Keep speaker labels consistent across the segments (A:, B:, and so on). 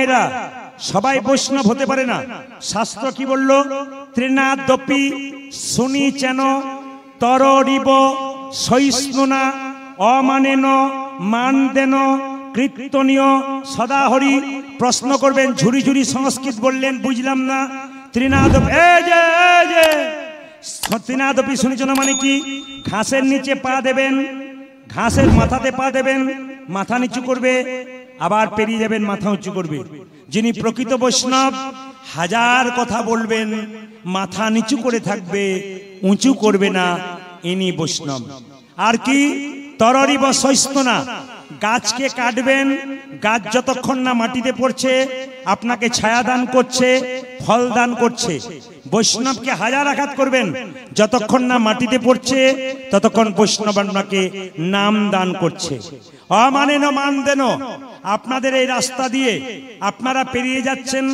A: মায়েরা, সবাই বৈষ্ণব হতে পারে না। শাস্ত্র কি বলল? তৃণাদপি শুনিচেন তররিব সহিষ্ণুনা অমানেন মানদেন কীর্তনীয় সদাহরি। প্রশ্ন করবেন, ঝুরি ঝুরি সংস্কৃত বললেন, বুঝলাম না। তৃণাদপি শুনিচেন মানে কি? ঘাসের নিচে পা দেবেন, ঘাসের মাথাতে পা দেবেন, মাথা নিচু করবে, আবার পেরিয়ে যাবেন, মাথা উঁচু করবে। যিনি প্রকৃত বৈষ্ণব হাজার কথা বলবেন, মাথা নিচু করে থাকবে, উঁচু করবে না, ইনি বৈষ্ণব। আর কি? তররিব সহিষ্ণুনা, গাছকে কাটবেন, গাছ যতক্ষণ না মাটিতে পড়ছে আপনাকে ছায়া দান করছে, ফল দান করছে। বৈষ্ণবকে হাজার আঘাত করবেন, যতক্ষণ না মাটিতে পড়ছে ততক্ষণ বৈষ্ণব আপনাকে নাম দান করছে। অমানেন মানদেন, আপনাদের এই রাস্তা দিয়ে আপনারা পেরিয়ে যাচ্ছেন,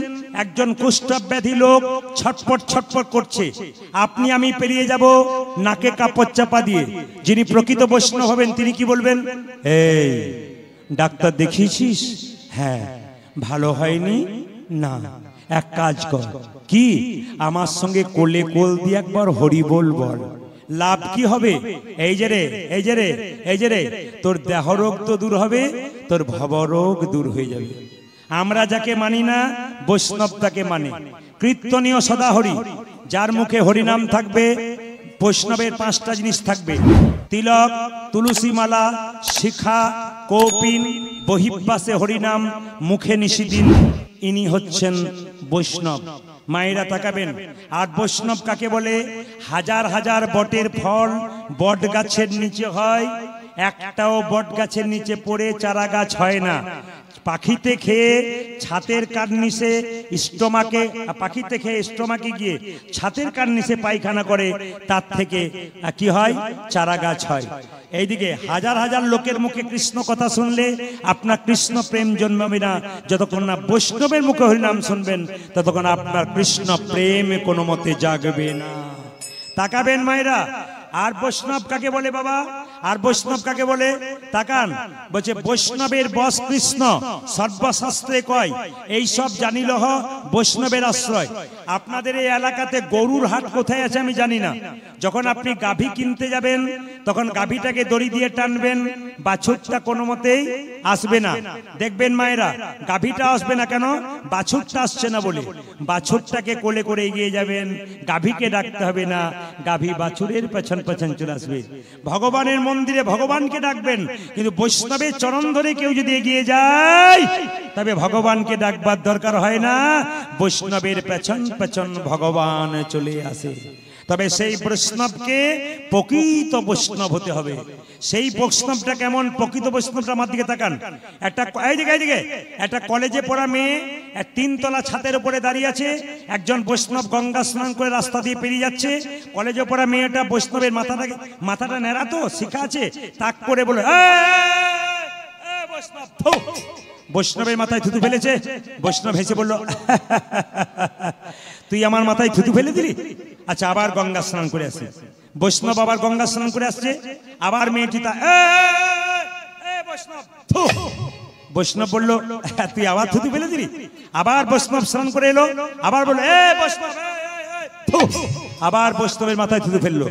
A: একজন কুষ্ঠব্যাধি লোক ছটপট ছটপট করছে, আপনি আমি পেরিয়ে যাব নাকে কাপড় চাপা দিয়ে। যিনি প্রকৃত বৈষ্ণব হবেন তিনি কি বলবেন? এই ডাক্তার দেখিয়েছিস? হ্যাঁ। ভালো হয়নি? না। এক কাজ কর, কি? আমার সঙ্গে কোলে কোল দিয়ে একবার হরি বল বল। লাভ কি হবে? এই যে রে, এই যে রে, এই যে রে, তোর দেহরোগ তো দূর হবে, তোর ভবরোগ দূর হয়ে যাবে। আমরা যাকে মানি না, বৈষ্ণব তাকে মানে। কীর্তনীয় সদাহরি, যার মুখে হরিনাম থাকবে। বৈষ্ণবের 5টা জিনিস থাকবে: তিলক, তুলসী মালা, শিখা, কৌপিন, বহিঃপাশে হরিনাম, মুখে নিষিদিন। ইনি হচ্ছেন বৈষ্ণব। মায়েরা তাকাবেন। আর বৈষ্ণব কাকে বলে? হাজার হাজার বটের ফল বট গাছের নিচে হয়, একটাও বট গাছের নিচে পড়ে চারা গাছ হয় না। পাখিতে খেয়ে ছাতের কার্নিশে স্টোমাকে, পাখিতে খেয়ে স্টোমাকে গিয়ে ছাতের কার্নিশে পায়খানা করে, তার থেকে কি হয়? চারা গাছ হয়। এইদিকে হাজার হাজার লোকের মুখে কৃষ্ণ কথা শুনলে আপনার কৃষ্ণ প্রেম জন্মাবে না। যতক্ষণ না বৈষ্ণবের মুখে হরিনাম শুনবেন ততক্ষণ আপনার কৃষ্ণ প্রেম কোনো মতে জাগবে না। তাকাবেন মায়েরা। আর বৈষ্ণব কাকে বলে বাবা? আর বৈষ্ণব কাকে বলে? তাকান, বলছে বৈষ্ণবের বশ কৃষ্ণ, সর্বশাস্ত্রে কয়। এই সব জানিল হ বৈষ্ণবের আশ্রয়। আপনাদের এই এলাকাতে গরুর হাট কোথায় আছে আমি জানি না। যখন আপনি গাভী কিনতে যাবেন তখন গাভীটাকে দড়ি দিয়ে টানবেন, বাছুরটা কোনো মতেই আসবে না। দেখবেন মায়েরা, গাভীটা আসবে না কেন? বাছুরটা আসছে না বলে। বাছুরটাকে কোলে করে এগিয়ে যাবেন, গাভীকে ডাকতে হবে না, গাভী বাছুরের পেছন পেছন চলে আসবে। ভগবানের মন্দিরে ভগবানকে ডাকবেন, কিন্তু বৈষ্ণবের চরণ ধরে কেউ যদি এগিয়ে যায় তবে ভগবানকে ডাকবার দরকার হয় না, বৈষ্ণবের পেছন পেছন ভগবান চলে আসে। তবে সেই বৈষ্ণবকে প্রকৃত বৈষ্ণব হতে হবে। সেই বৈষ্ণবটা কেমন? প্রকৃত বৈষ্ণবটা আমার দিকে তাকান। একটা কলেজে পড়া মেয়ে 3 তলা ছাদের উপরে দাঁড়িয়ে আছে। একজন বৈষ্ণব গঙ্গা স্নান করে রাস্তা দিয়ে পেরিয়ে যাচ্ছে। কলেজে পড়া মেয়েটা বৈষ্ণবের মাথাটা নেড়া তো শিখা আছে, তাক করে বলে, বৈষ্ণবের মাথায় থুতু ফেলেছে। বৈষ্ণব হেসে বলল, তুই আমার মাথায় থুতু ফেলে দিলি? আচ্ছা, আবার গঙ্গা স্নান করে আসে। বৈষ্ণব আবার গঙ্গা স্নান করে আসছে। আবার মেয়েটি বৈষ্ণব বলল, তুই আবার থুতু ফেলে দিলি? আবার বৈষ্ণব স্নান করে এলো, আবার বললো, বৈষ্ণব, আবার বৈষ্ণবের মাথায় থুতু ফেললো।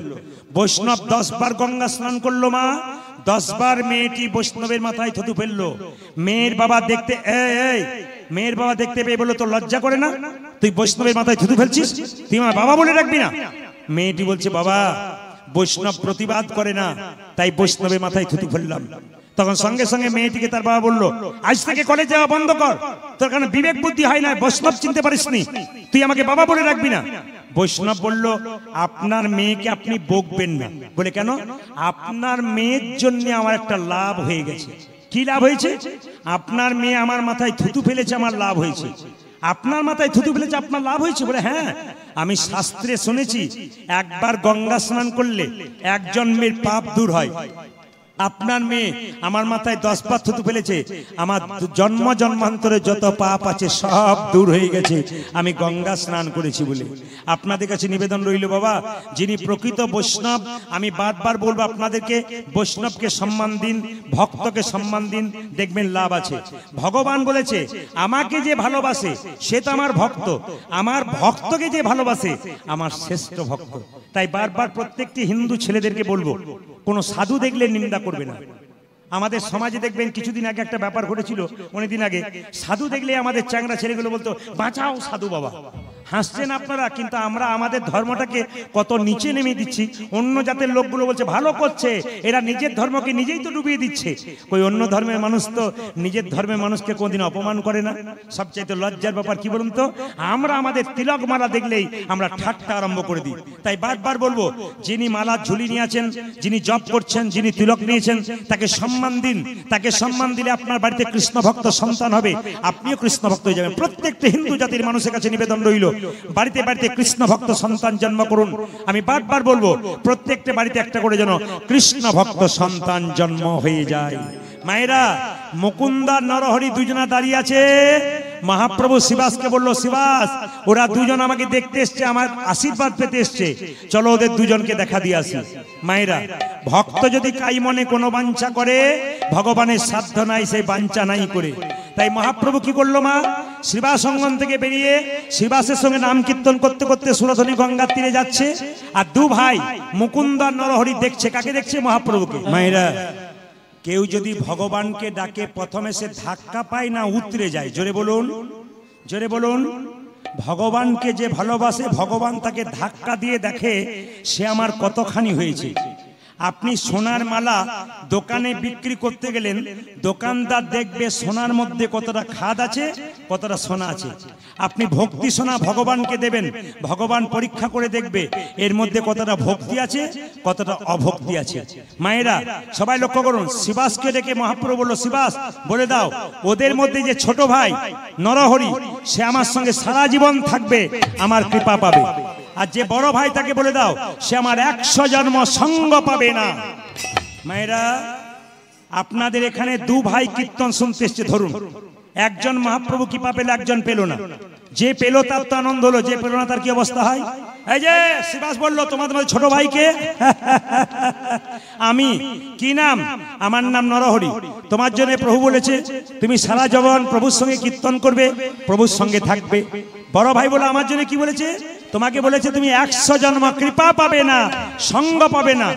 A: বৈষ্ণব 10 বার গঙ্গা স্নান করলো মা, 10 বার মেয়েটি বৈষ্ণবের মাথায় থুতু ফেললো। মেয়ের বাবা দেখতে মেয়ের বাবা দেখতে পেয়ে বললো, তোর লজ্জা করে না? তুই বৈষ্ণবের মাথায় থুতু ফেলছিস, তুই আমার বাবা বলে রাখবি না? মেয়েটি বলছে, বাবা, বৈষ্ণব প্রতিবাদ করে না, তাই বৈষ্ণবের মাথায় থুতু ফেললাম। তখন সঙ্গে সঙ্গে মেয়েটিকে তার বাবা বললো, আজ থেকে কলেজে যাওয়া বন্ধ কর, তোর কারণে বিবেক বুদ্ধি হয় না, বৈষ্ণব চিনতে পারিসনি, তুই আমাকে বাবা বলে রাখবি না। বৈষ্ণব বলল, আপনার মেয়েকে আপনি বকবেন না। বলে, কেন? আপনার মেয়ের জন্য আমার একটা লাভ হয়ে গেছে। কি লাভ হয়েছে? আপনার মেয়ে আমার মাথায় থুতু ফেলেছে, আমার লাভ হয়েছে। আপনার মাথায় থুতু ফেলেছে, আপনার লাভ হয়েছে? বলে, হ্যাঁ, আমি শাস্ত্রে শুনেছি একবার গঙ্গা স্নান করলে এক জন্মের পাপ দূর হয়, আপনার মেয়ে আমার মাথায় 10 বার থুতু ফেলেছে, আমার জন্ম জন্মান্তরে যত পাপ আছে সব দূর হয়ে গেছে, আমি গঙ্গা স্নান করেছি বলে। আপনাদের কাছে নিবেদন রইল বাবা, যিনি প্রকৃত বৈষ্ণব, আমি বারবার বলবো আপনাদেরকে, বৈষ্ণবকে সম্মান দিন, ভক্তকে সম্মান দিন, দেখবেন লাভ আছে। ভগবান বলেছে আমাকে যে ভালোবাসে সে তো আমার ভক্ত, আমার ভক্তকে যে ভালোবাসে আমার শ্রেষ্ঠ ভক্ত। তাই বারবার প্রত্যেকটি হিন্দু ছেলেদেরকে বলবো, কোন সাধু দেখলে নিন্দা করবে না। আমাদের সমাজে দেখবেন কিছুদিন আগে একটা ব্যাপার ঘটেছিল, অনেকদিন আগে, সাধু দেখলে আমাদের চ্যাংড়া ছেলেগুলো বলতো বাঁচাও সাধু বাবা। হাসছেন আপনারা, কিন্তু আমরা আমাদের ধর্মটাকে কত নিচে নেমে দিচ্ছি। অন্য জাতের লোকগুলো বলছে ভালো করছে, এরা নিজের ধর্মকে নিজেই তো ডুবিয়ে দিচ্ছে। কই অন্য ধর্মের মানুষ তো নিজের ধর্মের মানুষকে কোনদিন অপমান করে না। সবচাইতে লজ্জার ব্যাপার কি বলুন তো, আমরা আমাদের তিলক মালা দেখলেই আমরা ঠাট্টা আরম্ভ করে দিই। তাই বারবার বলবো, যিনি মালা ঝুলি নিয়ে আছেন, যিনি জপ করছেন, যিনি তিলক নিয়েছেন, তাকে সম্মান দিন। তাকে সম্মান দিলে আপনার বাড়িতে কৃষ্ণ ভক্ত সন্তান হবে, আপনিও কৃষ্ণ ভক্ত হয়ে যাবেন। প্রত্যেকটা হিন্দু জাতির মানুষের কাছে নিবেদন রইল, বাড়িতে বাড়িতে কৃষ্ণ ভক্ত সন্তান জন্ম করুন। আমি বারবার বলবো, প্রত্যেকটা বাড়িতে একটা করে যেন কৃষ্ণ ভক্ত সন্তান জন্ম হয়ে যায়। মায়েরা, মুকুন্দা নরহরি দুজনা দাঁড়িয়ে আছে। মহাপ্রভু শিবাসকে বললো, শিবাস ওরা দুজন আমাকে দেখতে এসছে, আমার আশীর্বাদ পেতে এসছে, চলো ওদের দুজনকে দেখা দিয়ে আসি। মায়েরা, ভক্ত যদি কাই মনে কোনো বাঞ্ছা করে, ভগবানের সাধ্য নাই সেই বাঞ্ছা নাই করে। তাই মহাপ্রভু কি করলো, মা শিবাস অঙ্গন থেকে বেরিয়ে শিবাসের সঙ্গে নাম কীর্তন করতে করতে সুরধনী গঙ্গার তীরে যাচ্ছে, আর দু ভাই মুকুন্দ আর নরহরি দেখছে। কাকে দেখছে? মহাপ্রভুকে। মায়েরা, কেউ যদি ভগবানকে ডাকে প্রথমে সে ধাক্কা পায় না উতরে যায়? জোরে বলুন, জোরে বলুন। ভগবানকে যে ভালোবাসে, ভগবান তাকে ধাক্কা দিয়ে দেখে সে আমার কতখানি হয়েছে। আপনি সোনার মালা দোকানে বিক্রি করতে গেলেন, দোকানদার দেখবে সোনার মধ্যে কতটা খাদ আছে, কতটা সোনা আছে। আপনি ভক্তি সোনা ভগবানকে দেবেন, ভগবান পরীক্ষা করে দেখবে এর মধ্যে কতটা ভক্তি আছে, কতটা অভক্তি আছে। মায়েরা সবাই লক্ষ্য করুন, শিবাসকে ডেকে মহাপ্রভু বলল, শিবাস বলে দাও ওদের মধ্যে যে ছোট ভাই নরহরি, সে আমার সঙ্গে সারা জীবন থাকবে, আমার কৃপা পাবে। আর যে বড় ভাই তাকে বলে দাও সে আমার 100 জন্ম সঙ্গ পাবে না। মায়েরা, আপনাদের এখানে দু ভাই কীর্তন শুনতে এসছে, ধরুন একজন মহাপ্রভু কৃপা পেল, একজন পেল না। যে পেল তার তো আনন্দ হলো, যে পেল না তার কি অবস্থা হয়? এই যে শিবাস বললো, তোমাদের ছোট ভাইকে আমি, কি নাম? আমার নাম নরহরি। তোমার জন্য প্রভু বলেছে তুমি সারা জীবন প্রভুর সঙ্গে কীর্তন করবে, প্রভুর সঙ্গে থাকবে। বড় ভাই বলে আমার জন্য কি বলেছে? তোমাকে বলেছে তুমি 100 জন্ম কৃপা পাবে না, সঙ্গ পাবে না।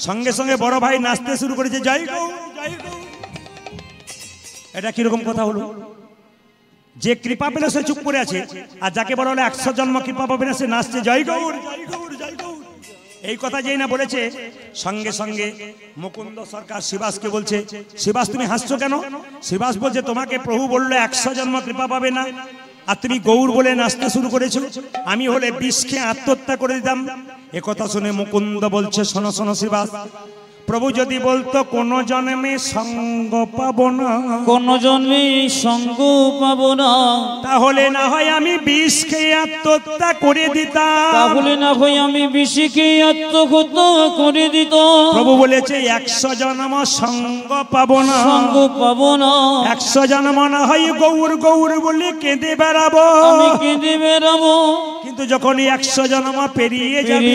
A: সঙ্গে সঙ্গে বড় ভাই নাচতে শুরু করেছে, জয় গৌর জয় গৌর। এটা কিরকম কথা হলো? যে কৃপা পেল সে চুপ করে আছে, আর যাকে বলা হলো 100 জন্ম কৃপা পাবে না সে নাচছে জয় গৌর জয় গৌর জয় গৌর। এই কথা যেই না বলেছে, সঙ্গে সঙ্গে মুকুন্দ সরকার শিবাসকে বলছে, শিবাস তুমি হাসছো কেন? শিবাস বলছে তোমাকে প্রভু বললো 100 জন্ম কৃপা পাবে না, আর তুমি গৌর বলে নাচতে শুরু করেছো। আমি হলে বিষ খেয়ে আত্মহত্যা করে দিতাম। একথা শুনে মুকুন্দ বলছে, শোনো শোনো শিবাস, প্রভু যদি বলতো কোন জন্মে সঙ্গ পাবো না,
B: কোন জন্মে সঙ্গ পাবো না,
A: তাহলে না হয় আমি বিষ খেয়ে আত্মহত্যা করে দিতাম।
B: তাহলে না হয় আমি বিষ খেয়ে আত্মহত্যা করে দিতাম।
A: প্রভু বলেছে 100 জন্ম সঙ্গ পাবো না,
B: সঙ্গ পাবো না।
A: 100 জন্ম না হয় গৌর গৌর বলে কেঁদে বেড়াবো,
B: আমি কেঁদে বেড়াবো।
A: কিন্তু যখন 100 জন্ম পেরিয়ে
B: যাবে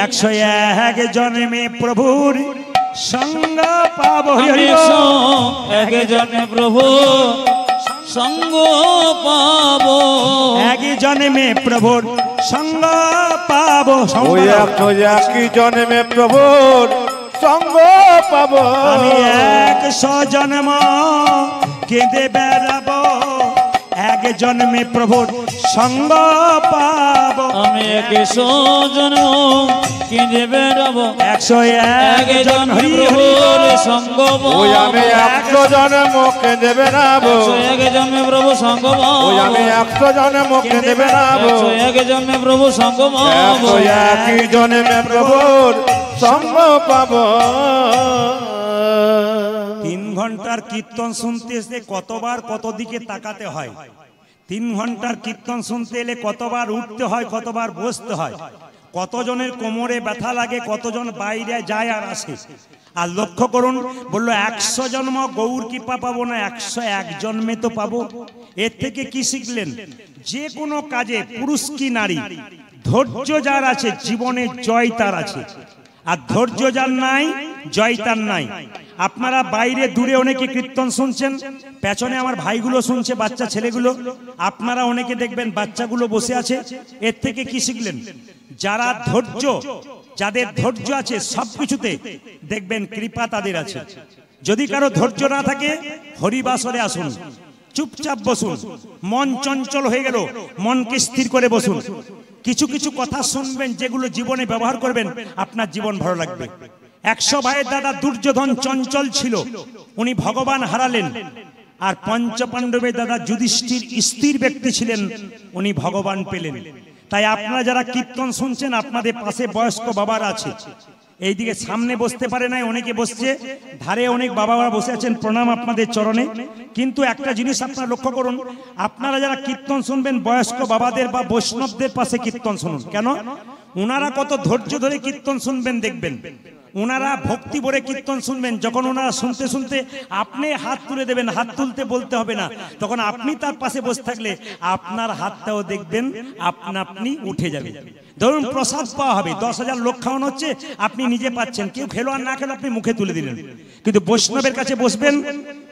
A: 101 জন্মে প্রভু সঙ্গ পাবো।
B: এক জন্মে প্রভু সঙ্গ পাবো,
A: এক জন্মে প্রভুর সঙ্গ পাবো।
C: একই জন্মে প্রভুর সঙ্গ পাবো।
A: আমি 100 জন্ম কেঁদে বেড়াবো, এক জন্মে প্রভুর সঙ্গ পাবো।
B: আমি 100 জন্ম কেঁদে বেড়াবো,
A: 101
B: জন্মে প্রভুর সঙ্গ পাবো।
C: আমি 100 জন্ম কেঁদে বেড়াবো,
B: 101 জন্মে প্রভু সঙ্গ পাবো।
C: আমি 100 জন্ম কেঁদে বেড়াবো,
B: 101 জন্মে প্রভু সঙ্গ পাবো।
C: একই জন্মে প্রভুর সঙ্গ পাবো।
A: 3 ঘন্টার কীর্তন শুনতে এসে কতবার কত দিকে তাকাতে হয়? 3 ঘন্টার কীর্তন শুনতে এলে কতবার উঠতে হয়, কতবার বসতে হয়? কতজনের কোমরে ব্যথা লাগে, কতজন বাইরে যায় আর আসে। আর লক্ষ্য করুন, বললো 100 জন্ম গৌর কৃপা পাবো না, 101 জন্মে তো পাবো। এর থেকে কি শিখলেন? যে কোনো কাজে পুরুষ কি নারী, ধৈর্য যার আছে জীবনে জয় তার আছে, আর ধৈর্য যার নাই জয় তার নাই। আপনারা বাইরে দূরে অনেকে কীর্তন শুনছেন, পেছনে আমার ভাইগুলো শুনছে, বাচ্চা ছেলেগুলো, আপনারা অনেকে দেখবেন বাচ্চাগুলো বসে আছে। এর থেকে কি শিখলেন? যারা ধৈর্য, যাদের ধৈর্য আছে সবকিছুতে, দেখবেন কৃপা তাদের আছে। যদি কারো ধৈর্য না থাকে, হরিবাসরে আসুন, চুপচাপ বসুন। মন চঞ্চল হয়ে গেল, মনকে স্থির করে বসুন। কিছু কিছু কথা শুনবেন যেগুলো জীবনে ব্যবহার করবেন, আপনার জীবন ভালো লাগবে। 100 ভাইয়ের দাদা দুর্যোধন চঞ্চল ছিল, উনি ভগবান হারালেন। আর পঞ্চপাণ্ডবের দাদা যুধিষ্ঠির স্থির ব্যক্তি ছিলেন, উনি ভগবান পেলেন। তাই আপনারা যারা কীর্তন শুনছেন, আপনাদের পাশে বয়স্ক বাবারা আছে। এইদিকে সামনে বসতে পারে নাই, অনেকে বসছে, ধারে অনেক বাবারা বসে আছেন, প্রণাম আপনাদের চরণে। কিন্তু একটা জিনিস আপনারা লক্ষ্য করুন, আপনারা যারা কীর্তন শুনবেন, বয়স্ক বাবাদের বা বৈষ্ণবদের পাশে কীর্তন শুনুন। কেন? ওনারা কত ধৈর্য ধরে কীর্তন শুনবেন, দেখবেন ওনারা ভক্তি ভরে কীর্তন শুনবেন। যখন ওনারা শুনতে শুনতে আপনি হাত তুলে দেবেন, হাত তুলতে বলতে হবে না, তখন আপনি তার পাশে বসে থাকলে আপনার হাতটাও দেখবেন আপনা আপনি উঠে যাবে। ধরুন প্রসাদ পাওয়া হবে, 10,000 লোক খাওয়ানো হচ্ছে, আপনি নিজে পাচ্ছেন, কেউ খেলো আর না খেলো আপনি মুখে তুলে দিলেন। কিন্তু বৈষ্ণবের কাছে বসবেন,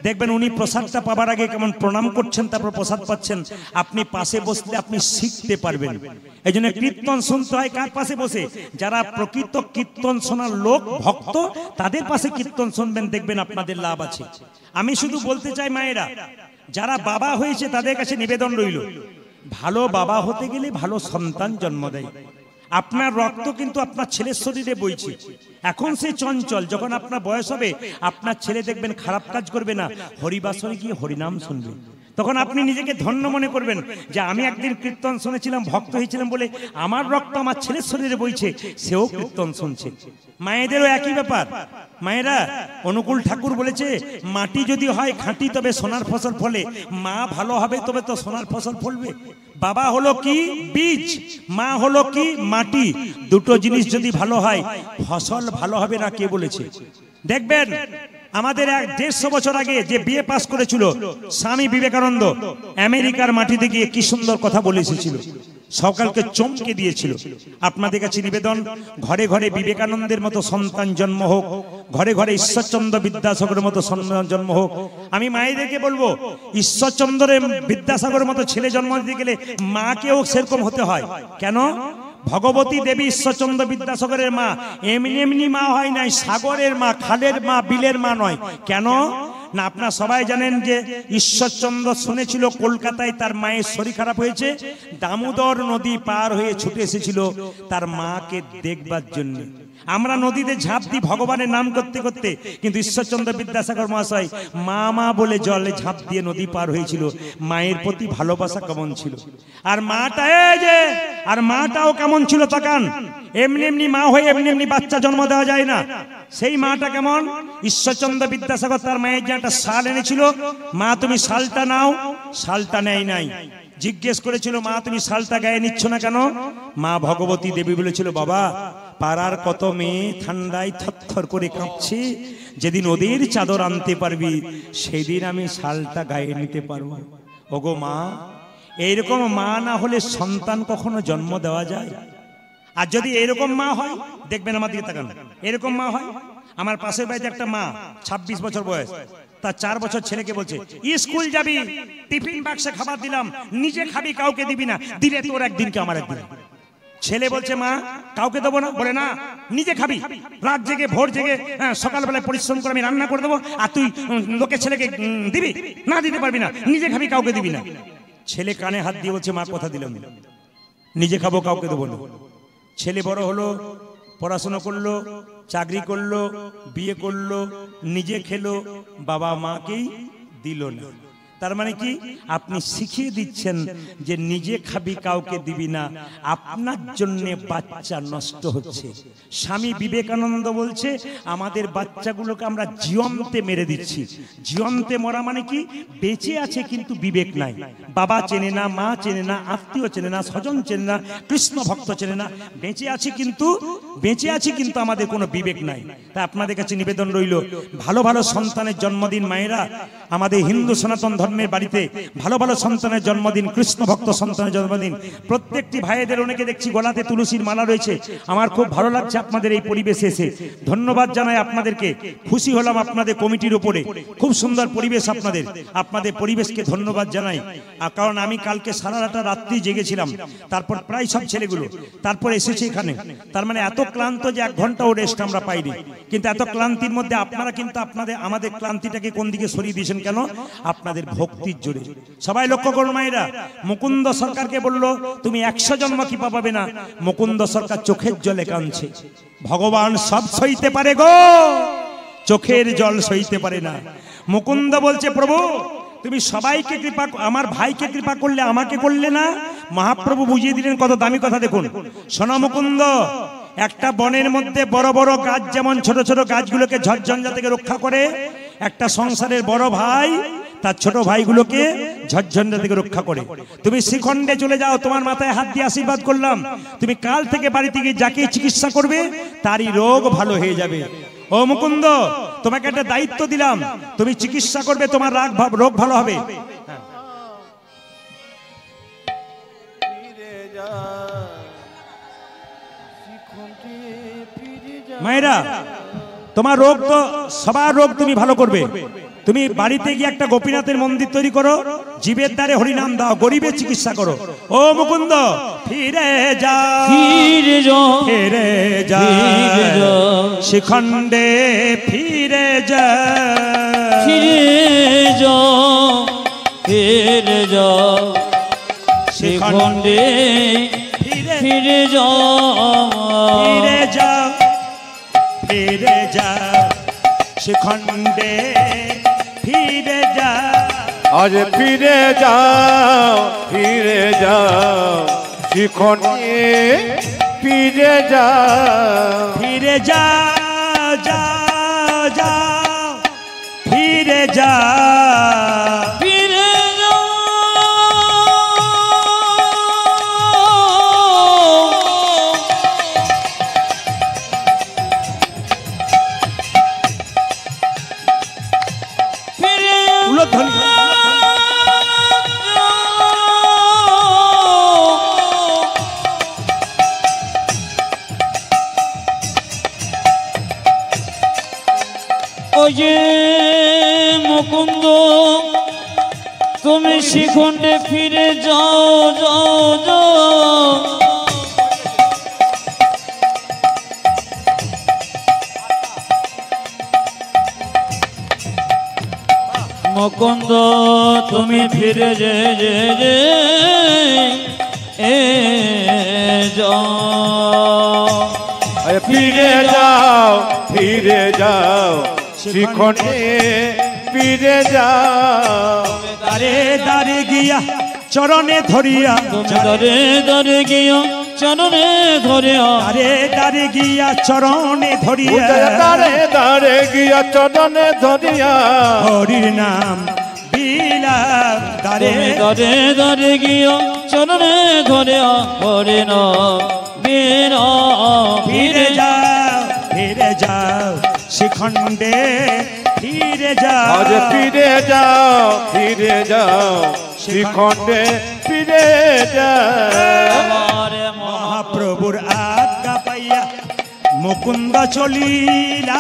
A: দেখবেন উনি প্রসাদটা পাবার আগে কেমন প্রণাম করছেন, তারপর প্রসাদ পাচ্ছেন। আপনি পাশে বসলে আপনি শিখতে পারবেন। এই জন্য কীর্তন শুনতে হয় কার পাশে বসে? যারা প্রকৃত কীর্তন শোনার লোক, ভক্ত, তাদের পাশে কীর্তন শুনবেন, দেখবেন আপনাদের লাভ আছে। আমি শুধু বলতে চাই, মায়েরা যারা বাবা হয়েছে তাদের কাছে নিবেদন রইল, ভালো বাবা হতে গেলে ভালো সন্তান জন্ম দেয়। আপনার রক্ত কিন্তু আপনার ছেলের শরীরে বইছে, এখন সে চঞ্চল। যখন আপনার বয়স হবে, আপনার ছেলে দেখবেন খারাপ কাজ করবে না, হরিবাসরে গিয়ে হরিনাম শুনবে। তখন আপনি নিজেকে ধন্য মনে করবেন যে আমি একদিন কীর্তন শুনেছিলাম, ভক্ত হয়েছিলাম বলে আমার রক্ত আমার ছেলের শরীরে বইছে, সেও কীর্তন শুনছে। মায়েদেরও একই ব্যাপার। মায়েরা, অনুকূল ঠাকুর বলেছে, মাটি যদি হয় খাঁটি তবে সোনার ফসল ফলে। মা ভালো হবে তবে তো সোনার ফসল ফলবে। বাবা হলো কি? বীজ। মা হলো কি? মাটি। দুটো জিনিস যদি ভালো হয়, ফসল ভালো হবে না। কে বলেছে? দেখবেন আমাদের 150 বছর আগে যে বিএ পাস করেছিল স্বামী বিবেকানন্দ, আমেরিকার মাটিতে গিয়ে কি সুন্দর কথা বলে এসেছিল, সকালকে চমকে দিয়েছিল। আপনাদের কাছে নিবেদন, ঘরে ঘরে বিবেকানন্দের মতো সন্তান জন্ম হোক, ঘরে ঘরে ঈশ্বরচন্দ্র বিদ্যাসাগরের মতো সন্তান জন্ম হোক। আমি মায়েদেরকে বলবো, ঈশ্বরচন্দ্রের বিদ্যাসাগরের মতো ছেলে জন্ম দিতে গেলে মাকেও সেরকম হতে হয়। কেন? ভগবতী দেবী ঈশ্বরচন্দ্র বিদ্যাসাগরের মা এমনি এমনি মা হয় নাই, সাগরের মা, খালের মা, বিলের মা নয়। কেন না? আপনারা সবাই জানেন যে ঈশ্বরচন্দ্র শুনেছিল কলকাতায় তার মায়ের শরীর খারাপ হয়েছে, দামোদর নদী পার হয়ে ছুটে এসেছিল তার মাকে দেখবার জন্য। আমরা নদীতে ঝাঁপ দিই ভগবানের নাম করতে করতে, কিন্তু ঈশ্বরচন্দ্র বিদ্যাসাগর মহাশয় মা মা বলে জলে ঝাঁপ দিয়ে নদী পার হয়েছিল। মায়ের প্রতি ভালোবাসা কেমন ছিল, আর মাটা এই যে, আর মাটাও কেমন ছিল তাকান। এমনি এমনি মা হয়ে এমনি এমনি বাচ্চা জন্ম দেওয়া যায় না। সেই মাটা কেমন? ঈশ্বরচন্দ্র বিদ্যাসাগর তার মায়ের যে একটা শাল এনেছিল, মা তুমি শালটা নাও, শালটা নেয় নাই। জিজ্ঞেস করেছিল, মা তুমি শালটা গায়ে নিচ্ছ না কেন? মা ভগবতী দেবী বলেছিল, বাবা পাড়ার কত মেয়ে ঠান্ডায় থরথর করে কাঁপছে, যেদিন ওদের চাদর আনতে পারবি সেদিন আমি শালটা গায়ে নিতে পারবো। ওগো মা, এইরকম মা না হলে সন্তান কখনো জন্ম দেওয়া যায়? আর যদি এরকম মা হয়, দেখবেন আমার দিকে তাকান, এরকম মা হয়। আমার পাশের বাড়িতে একটা মা, 26 বছর বয়স, তার 4 বছর ছেলেকে বলছে, স্কুল যাবি, টিফিন বাক্সে খাবার দিলাম, নিজে খাবি, কাউকে দিবি না, দিলে তোর একদিনকে আমার একদিন। ছেলে বলছে, মা কাউকে দেবো না। বলে না, নিজে খাবি, রাত জেগে ভোর জেগে সকালবেলায় পরিশ্রম করে আমি রান্না করে দেবো, আর তুই লোকের ছেলেকে দিবি না? দিতে পারবি না, নিজে খাবি, কাউকে দিবি না। ছেলে কানে হাত দিয়ে বলছে, মা কথা দিলাম, নিজে খাবো, কাউকে দেবো না। ছেলে বড় হলো, পড়াশোনা করলো, চাকরি করলো, বিয়ে করলো, নিজে খেলো, বাবা মাকেই দিল না। তার মানে কি আপনি শিখিয়ে দিচ্ছেন যে নিজে খাবি কাউকে দিবি না, আপনার জন্য বাচ্চা নষ্ট হচ্ছে। স্বামী বিবেকানন্দ বলছে আমাদের বাচ্চাগুলোকে আমরা জীবন্তে মেরে দিচ্ছি। জীবন্তে মরা মানে কি, বেঁচে আছে কিন্তু বিবেক নাই, বাবা চেনে না, মা চেনে না, আত্মীয় চেনে না, স্বজন চেনে না, কৃষ্ণ ভক্ত চেনে না, বেঁচে আছি কিন্তু আমাদের কোনো বিবেক নাই। তাই আপনাদের কাছে নিবেদন রইল, ভালো ভালো সন্তানের জন্মদিন মায়েরা, আমাদের হিন্দু সনাতন ধর্মের বাড়িতে ভালো ভালো সন্তানের জন্মদিন, কৃষ্ণ ভক্ত সন্তানের জন্মদিন, প্রত্যেকটি ভাইদের অনেকে দেখছি গলাতে তুলসীর মালা রয়েছে। আমার খুব ভালো লাগছে আপনাদের এই পরিবেশে এসে, ধন্যবাদ জানাই আপনাদেরকে, খুশি হলাম আপনাদের কমিটির উপরে, খুব সুন্দর পরিবেশ আপনাদের পরিবেশকে ধন্যবাদ জানাই। কারণ আমি কালকে সারা রাত্রি জেগেছিলাম, তারপর প্রায় সব ছেলেগুলো তারপর এসেছে এখানে, তার মানে এত ক্লান্ত যে 1 ঘন্টাও রেস্ট আমরা পাইনি। কিন্তু এত ক্লান্তির মধ্যে আপনারা কিন্তু আমাদের ক্লান্তিটাকে কোন দিকে সরিয়ে দিয়েছেন কেন? আপনাদের ভক্তির জোরে। সবাই লক্ষ্য করুন মায়েরা, মুকুন্দ সরকারকে বলল তুমি 100 জন্ম কি পাবে না, মুকুন্দ সরকার চোখের জলে কাঁদছে। ভগবান সব সইতে পারে গো, চোখের জল সইতে পারে না। মুকুন্দ বলছে প্রভু তুমি সবাইকে কৃপা, আমার ভাইকে কৃপা করলে আমাকে করলে না। মহাপ্রভু বুঝিয়ে দিলেন কত দামি কথা, দেখুন শোনো মুকুন্দ, একটা বনের মধ্যে বড় বড় গাছ যেমন ছোট ছোট গাছগুলোকে ঝড়ঝঞ্ঝা থেকে রক্ষা করে, একটা সংসারের বড় ভাই তার ছোট ভাইগুলোকে ঝড়ঝঞ্ঝা থেকে রক্ষা করে। তুমি শ্রীখণ্ডে চলে যাও, তোমার মাথায় হাত দিয়ে আশীর্বাদ করলাম, তুমি কাল থেকে বাড়িতে গিয়ে যাকে চিকিৎসা করবে তারই রোগ ভালো হয়ে যাবে। ও মুকুন্দ, তোমাকে একটা দায়িত্ব দিলাম, তুমি চিকিৎসা করবে, তোমার রোগ ভালো হবে। মায়েরা, তোমার রোগ তো সবার রোগ তুমি ভালো করবে। তুমি বাড়িতে গিয়ে একটা গোপীনাথের মন্দির তৈরি করো, জীবের দ্বারে হরিনাম দাও, গরিবের চিকিৎসা করো। ও মুকুন্দ ফিরে যা,
B: ফিরে যা,
A: ফিরে যা, শিখণ্ডে ফিরে যা,
B: ফিরে যা, ফিরে যা, শিখণ্ডে ফিরে যা,
A: ফিরে যা, ফিরে যা, শিখণ্ডে ফিরে যা,
C: আজ ফিরে যাও, ফিরে যাও, শিখণ্ডে ফিরে যাও,
A: ফিরে যা, যা, যা, ফিরে যা,
B: ফিরে যা, ফিরে
A: উলধ্বনি।
B: ওই যে মুকুন্দ তুমি শিখণ্ডে ফিরে যাও, যাও, যাও, মুকুন্দ তুমি ফিরে যে যাও,
C: আজ ফিরে যাও, ফিরে যাও, শিখণ্ডে ফিরে যাও,
A: দারে দারে গিয়া চরণে ধরিয়া,
B: তুমি দরে দরে গিয়া চরণে ধরিয়া,
A: দারে দারে গিয়া চরণে ধরিয়া,
C: দাঁড়ে দাঁড়ে গিয়া চরণে ধরিয়া,
A: হরির নাম বিলা, দারে
B: তুমি দরে দরে গিয়া চরণে ধরিয়া, হরে নাম বিনা,
A: ফিরে যাও, ফিরে যাও, শিখণ্ডে ফিরে যাও,
C: আজ ফিরে যাও, ফিরে যাও, শিখণ্ডে ফিরে যাও।
B: আমারে
A: মহাপ্রভুর আজ্ঞা পাইয়া মুকুন্দ চলিলা,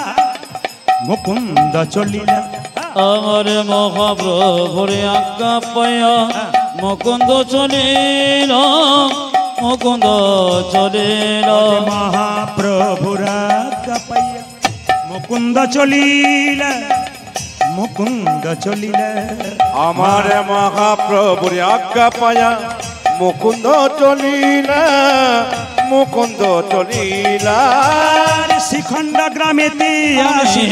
A: মুকুন্দ চলিলা,
B: আমার মহাপ্রভুর আজ্ঞা পাইয়া মুকুন্দ চলিল, মুকুন্দ চলিল,
A: মহাপ্রভুর আজ্ঞা পাইয়া মুকুন্দ চলিলা, মুকুন্দ চলিলা,
C: আমার মহাপ্রভুর আজ্ঞা পায়া মুকুন্দ চলিলা, মুকুন্দ চলিলা
A: শিখণ্ড গ্রামেতে আসি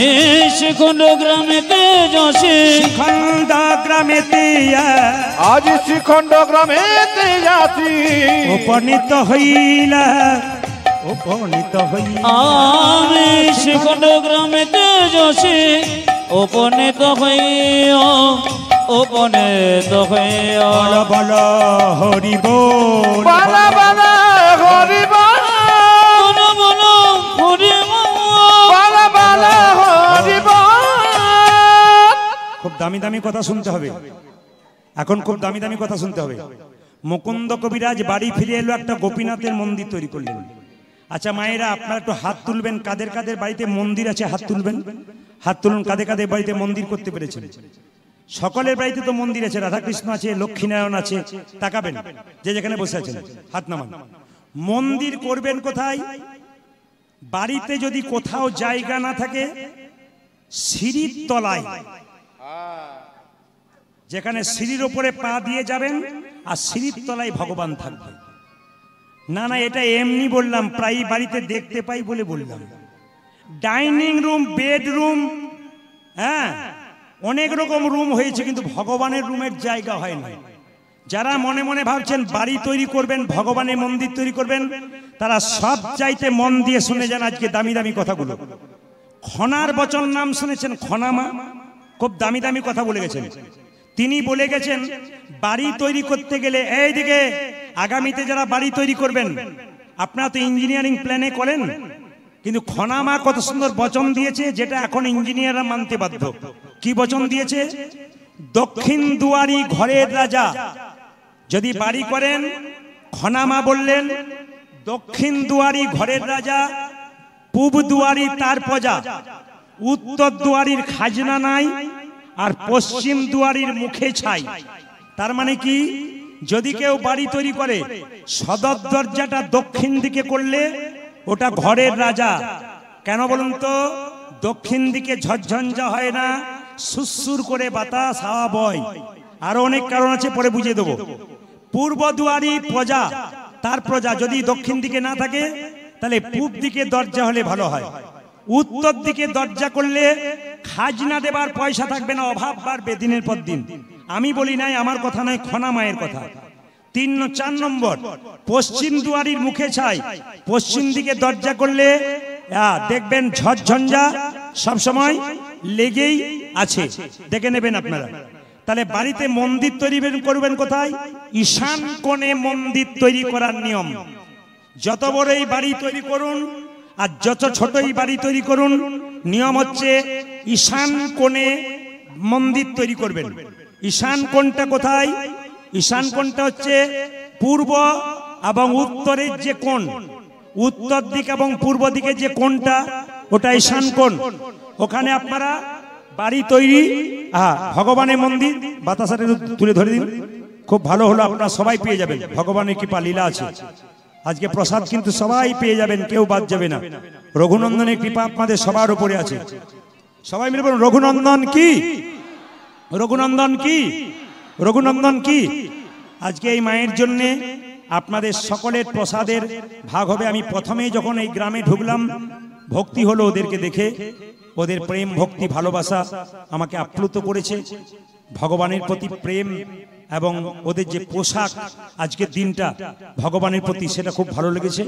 B: শিখণ্ড গ্রামেতে যাসি
A: শিখণ্ড গ্রামেতে
C: আজ শিখণ্ড গ্রামেতে যাচ্ছি
A: উপনীত হইলা উপনীত হইলা
B: আমি শিখণ্ড গ্রামেতে যাসি উপনীত হইয়া উপনীত হইয়া
A: বল বল হরি বল
C: বালা বালা হরি বল
B: বল হরি
C: বালা বালা হরি বল।
A: খুব দামি দামি কথা শুনতে হবে এখন, খুব দামি দামি কথা শুনতে হবে। মুকুন্দ কবিরাজ বাড়ি ফিরে এলো, একটা গোপীনাথের মন্দির তৈরি করলেন। আচ্ছা মায়েরা, আপনারা একটু হাত তুলবেন, কাদের কাদের বাড়িতে মন্দির আছে হাত তুলবেন, হাত তুলুন। কাদের কাদের বাড়িতে মন্দির করতে পেরেছেন? সকলের বাড়িতে তো মন্দির আছে, রাধাকৃষ্ণ আছে, লক্ষ্মীনারায়ণ আছে। তাকাবেন, যে যেখানে বসে আছেন হাত নামান। মন্দির করবেন কোথায়? বাড়িতে যদি কোথাও জায়গা না থাকে, সিঁড়ির তলায়, যেখানে সিঁড়ির উপরে পা দিয়ে যাবেন আর সিঁড়ির তলায় ভগবান থাকবে। না না, এটা এমনি বললাম, প্রায় বাড়িতে দেখতে পাই বলে বললাম। ডাইনিং রুম, বেডরুম, হ্যাঁ অনেক রকম রুম হয়েছে, কিন্তু ভগবানের রুমের জায়গা হয় না। যারা মনে মনে ভাবছেন বাড়ি তৈরি করবেন, ভগবানের মন্দির তৈরি করবেন, তারা সব চাইতে মন দিয়ে শুনে যান আজকে দামি দামি কথাগুলো। খনার বচন নাম শুনেছেন? খনামা খুব দামি দামি কথা বলে গেছেন। তিনি বলে গেছেন বাড়ি তৈরি করতে গেলে, এইদিকে আগামীতে যারা বাড়ি তৈরি করবেন, আপনারা তো ইঞ্জিনিয়ারিং প্ল্যানে করেন, কিন্তু খনামা কত সুন্দর বচন দিয়েছে, যেটা এখন ইঞ্জিনিয়াররা মানতে বাধ্য। কি বচন দিয়েছে? দক্ষিণ দুয়ারি ঘরের রাজা। যদি বাড়ি করেন, খনামা বললেন দক্ষিণ দুয়ারি ঘরের রাজা, পূব দুয়ারি তার প্রজা, উত্তর দুয়ারির খাজনা নাই, আর পশ্চিম দুয়ারির মুখে ছাই। তার মানে কি? যদি কেউ বাড়ি তৈরি করে, সদর দরজাটা দক্ষিণ দিকে করলে ওটা ঘরের রাজা। কেন বলুন তো? দক্ষিণ দিকে ঝরঝঞ্ঝা হয় না, সুসুর করে বাতাস হাওয়া বয়। আরো অনেক কারণ আছে, পরে বুঝিয়ে দেবো। পূর্ব দুয়ারি প্রজা, তার প্রজা। যদি দক্ষিণ দিকে না থাকে, তাহলে পূব দিকে দরজা হলে ভালো হয়। উত্তর দিকে দরজা করলে খাজনা দেবার পয়সা থাকবে না, অভাব বাড়বে দিনের পর দিন। আমি বলি নাই, আমার কথা নয়, খনা মায়ের কথা। 4 নম্বর, পশ্চিম দুয়ারির মুখে ছাই। পশ্চিম দিকে দরজা করলে দেখবেন ঝড়ঝঞ্ঝা সবসময় লেগেই আছে, দেখে নেবেন আপনারা। তাহলে বাড়িতে মন্দির তৈরি করবেন কোথায়? ঈশান কোণে মন্দির তৈরি করার নিয়ম। যত বড়ই বাড়ি তৈরি করুন আর যত ছোটই বাড়ি তৈরি করুন, নিয়ম হচ্ছে ঈশান কোণে মন্দির তৈরি করবেন। ঈশান কোণটা কোথায়? ঈশান কোণটা হচ্ছে পূর্ব এবং উত্তরের যে কোণ, উত্তর দিক এবং পূর্ব দিকে যে কোণটা, ওটা ঈশান কোণ। ওখানে আপনারা বাড়ি তৈরি, ভগবানের মন্দির, বাতাসারে তুলে ধরে দিন, খুব ভালো হলো, আপনারা সবাই পেয়ে যাবেন। ভগবানের কৃপা লীলা আছে, আজকে প্রসাদ কিন্তু সবাই পেয়ে যাবেন, কেউ বাদ যাবে না। রঘুনন্দনের কৃপা আপনাদের সবার উপরে আছে। সবাই মিলে বলুন রঘুনন্দন কি, রঘুনন্দন কি, রঘুনন্দন কি। আজকে এই মায়ের জন্য আপনাদের সকলের প্রসাদের ভাগ হবে। আমি প্রথমেই যখন এই গ্রামে ঢুকলাম, ভক্তি হলো ওদেরকে দেখে, ওদের প্রেম ভক্তি ভালোবাসা আমাকে আপ্লুত করেছে। ভগবানের প্রতি প্রেম এবং ওদের যে পোশাক, আজকের দিনটা ভগবানের প্রতি, সেটা খুব ভালো লেগেছে।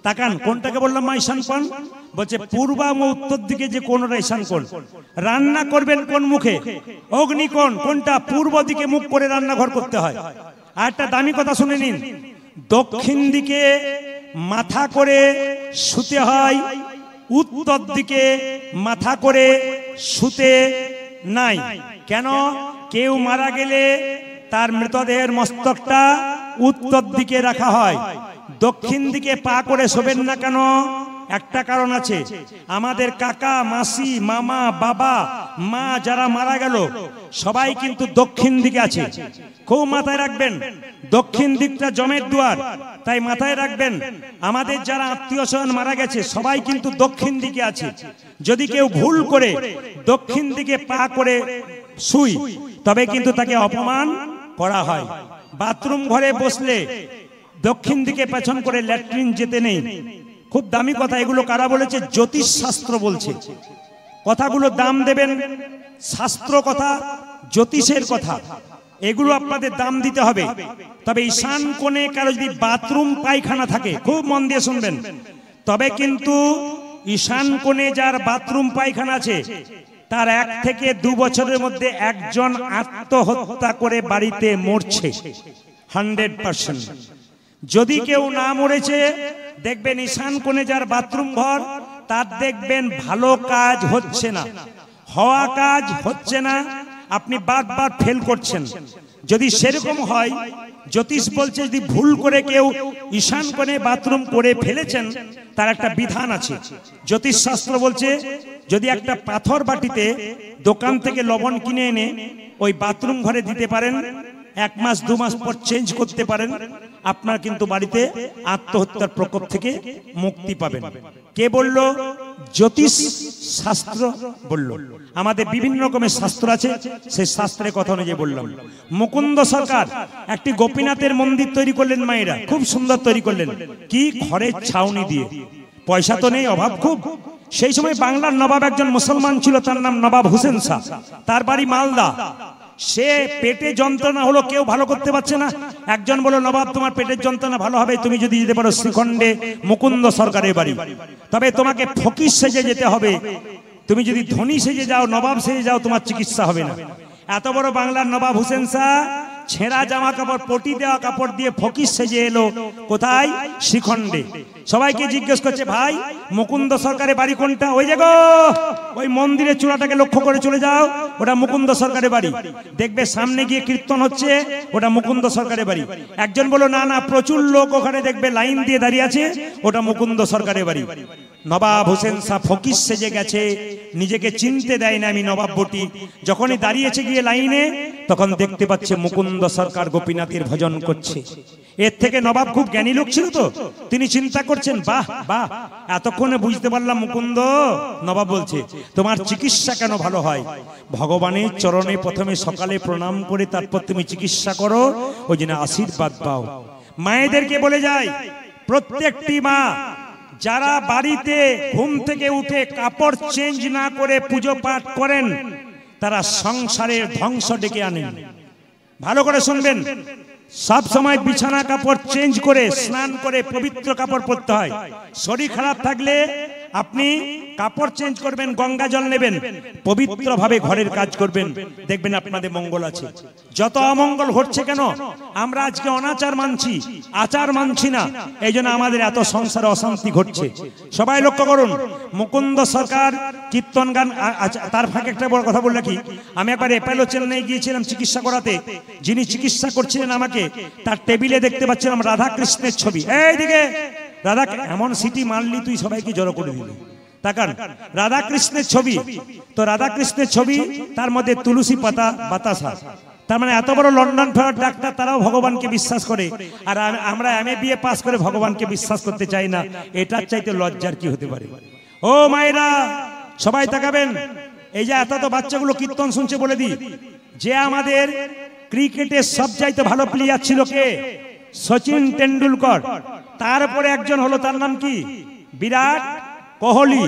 A: তাকান, কোনটাকে বললাম মা ঈশান কোণ? বলছে পূর্ব ও উত্তর দিকে যে কোণটা ঈশান কোণ। রান্না করবেন কোন মুখে? অগ্নিকোণ। কোনটা? পূর্ব দিকে মুখ করে রান্নাঘর করতে হয়। আর একটা দামি কথা শুনে নিন, দক্ষিণ দিকে মাথা করে শুতে হয়, উত্তর দিকে মাথা করে শুতে নাই। কেন? কেউ মারা গেলে তার মৃতদেহের মস্তকটা উত্তর দিকে রাখা হয়, দক্ষিণ দিকে পা করে শোবেন না। কেন? একটা কারণ আছে। আমাদের কাকা, মাসি, মামা, বাবা, মা যারা মারা গেল, সবাই কিন্তু দক্ষিণ দিকে আছে। খুব মাথায় রাখবেন, দক্ষিণ দিকটা জমের দুয়ার, তাই মাথায় রাখবেন। আমাদের যারা আত্মীয় স্বজন মারা গেছে, সবাই কিন্তু দক্ষিণ দিকে আছে। যদি কেউ ভুল করে দক্ষিণ দিকে পা করে শুই, তবে কিন্তু তাকে অপমান করা হয়। বাথরুম ঘরে বসলে দক্ষিণ দিকে পেছন করে ল্যাট্রিন যেতে নেই। খুব দামি কথা এগুলো। কারা বলেছে? জ্যোতিষ শাস্ত্র বলছে। কথাগুলো দাম দেবেন। শাস্ত্র কথা, জ্যোতিষের কথা, এগুলো আপনাদের দাম দিতে হবে। তবে ঈশান কোণে কারো যদি বাথরুম পায়খানা থাকে, খুব মন দিয়ে শুনবেন, তবে কিন্তু ঈশান কোণে যার বাথরুম পায়খানা আছে তার 1 থেকে 2 বছরের মধ্যে একজন আত্মহত্যা করে বাড়িতে মরছে 100%। যদি কেউ না মরেছে, দেখবেন ঈশান কোণে যার বাথরুম ঘর তার দেখবেন ভালো কাজ হচ্ছে না, হওয়া কাজ হচ্ছে না, আপনি বারবার ফেল করছেন। যদি সেরকম হয়, জ্যোতিষ বলছে যদি ভুল করে কেউ ঈশান কোণে বাথরুম করে ফেলেছেন তার একটা বিধান আছে। জ্যোতিষ শাস্ত্র বলছে যদি একটা পাথর বাটিতে দোকান থেকে লবণ কিনে এনে ওই বাথরুম ঘরে দিতে পারেন, 1 মাস 2 মাস পর চেঞ্জ করতে পারেন, আপনার কিন্তু বাড়িতে আত্মহত্যার প্রকোপ থেকে মুক্তি পাবেন। কে বলল? জ্যোতিষ শাস্ত্র বলল। আমাদের বিভিন্ন রকমের শাস্ত্র আছে, সেই শাস্ত্রের কথা অনুযায়ী বললাম। মুকুন্দ সরকার একটি গোপীনাথের মন্দির তৈরি করলেন মায়েরা, খুব সুন্দর তৈরি করলেন। কি? খড়ের ছাউনি দিয়ে। পয়সা তো নেই, অভাব খুব। সেই সময় বাংলার নবাব একজন মুসলমান ছিল, তার নাম নবাব হোসেন শাহ, তার বাড়ি মালদা। সে পেটে যন্ত্রণা হলো, কেউ ভালো করতে পারছে না। একজন বলল, নবাব তোমার পেটের যন্ত্রণা ভালো হবে তুমি যদি যেতে পারো শ্রীখণ্ডে মুকুন্দ সরকারের বাড়ি, তবে তোমাকে ফকির সেজে যেতে হবে। তুমি যদি ধনী সেজে যাও, নবাব সেজে যাও, তোমার চিকিৎসা হবে না। এত বড় বাংলার নবাব হোসেন শাহ ছেঁড়া জামা কাপড়, পটি দেওয়া কাপড় দিয়ে ফকির সেজে এলো কোথায়? শ্রীখণ্ডে। সবাইকে জিজ্ঞেস করছে, ভাই মুকুন্দ সরকারের বাড়ি কোনটা? ওই যে গো, ওই মন্দিরের চূড়াটাকে লক্ষ্য করে চলে যাও, ওটা মুকুন্দ সরকারের বাড়ি। দেখবে সামনে গিয়ে কীর্তন হচ্ছে, ওটা মুকুন্দ সরকারের বাড়ি। একজন বলল, না না, প্রচুর লোক ওখানে দেখবে লাইন দিয়ে দাঁড়িয়ে আছে, ওটা মুকুন্দ সরকারের বাড়ি। নবাব হোসেন শাহ ফকির সেজে গেছে, নিজেকে চিনতে দেয় না আমি নবাব বটি। যখনই দাঁড়িয়েছে গিয়ে লাইনে, তখন দেখতে পাচ্ছে মুকুন্দ সরকার গোপীনাথের ভজন করছে। এর থেকে নবাব খুব জ্ঞানী লোক ছিল তো, তিনি চিন্তা করছেন, বাহ বাহ, এতক্ষণে বুঝতে পারলাম মুকুন্দ। নবাব বলছে, তোমার চিকিৎসা কেন ভালো হয়? ভগবানের চরণে প্রথমে সকালে প্রণাম করে তারপর তুমি চিকিৎসা করো, ওই জন্য আশীর্বাদ পাও। মায়েদেরকে বলে যায়, প্রত্যেকটি মা যারা বাড়িতে ঘুম থেকে উঠে কাপড় চেঞ্জ না করে পুজো পাঠ করেন, তারা সংসারের ধ্বংস ডেকে আনেন। ভালো করে শুনবেন, সব সময় বিছানা কাপড় চেঞ্জ করে স্নান করে পবিত্র কাপড় পরতে হয়। শরীর খারাপ থাকলে আপনি কাপড় চেঞ্জ করবেন, গঙ্গা জল নেবেন, পবিত্র ভাবে ঘরের কাজ করবেন, দেখবেন আপনাদের মঙ্গল আছে। যত অমঙ্গল হচ্ছে কেন? আমরা আজকে অনাচার মানছি, আচার মানছি না, এই জন্য আমাদের এত সংসারে অশান্তি ঘটছে। সবাই লক্ষ্য করুন, মুকুন্দ সরকার কীর্তন গান। তার ফাঁকে একটা বড় কথা বললে কি, আমি একবার এপেলো চেন্নাই গিয়েছিলাম চিকিৎসা করাতে। যিনি চিকিৎসা করছিলেন আমাকে, তার টেবিলে দেখতে পাচ্ছিলাম রাধা কৃষ্ণের ছবি। এইদিকে রাধা, এমন সিটি মারলি তুই সবাইকে জড়ো করে দিলি। তাকান, রাধা কৃষ্ণের ছবি। তো রাধা কৃষ্ণের ছবি, তার মধ্যে তুলসী পাতা, বাতাসা। তার মানে এত বড় লন্ডন ফেরত ডাক্তার, তারাও ভগবানকে বিশ্বাস করে। আর আমরা MA BA পাস করে ভগবানকে বিশ্বাস করতে চাই না। এটার চাইতে লজ্জার কি হতে পারে? ও মায়েরা, সবাই তাকাবেন। এই যে এত বাচ্চাগুলো কীর্তন শুনছে, বলে দি, যে আমাদের ক্রিকেটের সবচাইতে ভালো প্লেয়ার ছিল কে? সচিন টেন্ডুলকর। তারপরে একজন হলো, তার নাম কি? বিরাট কোহলি।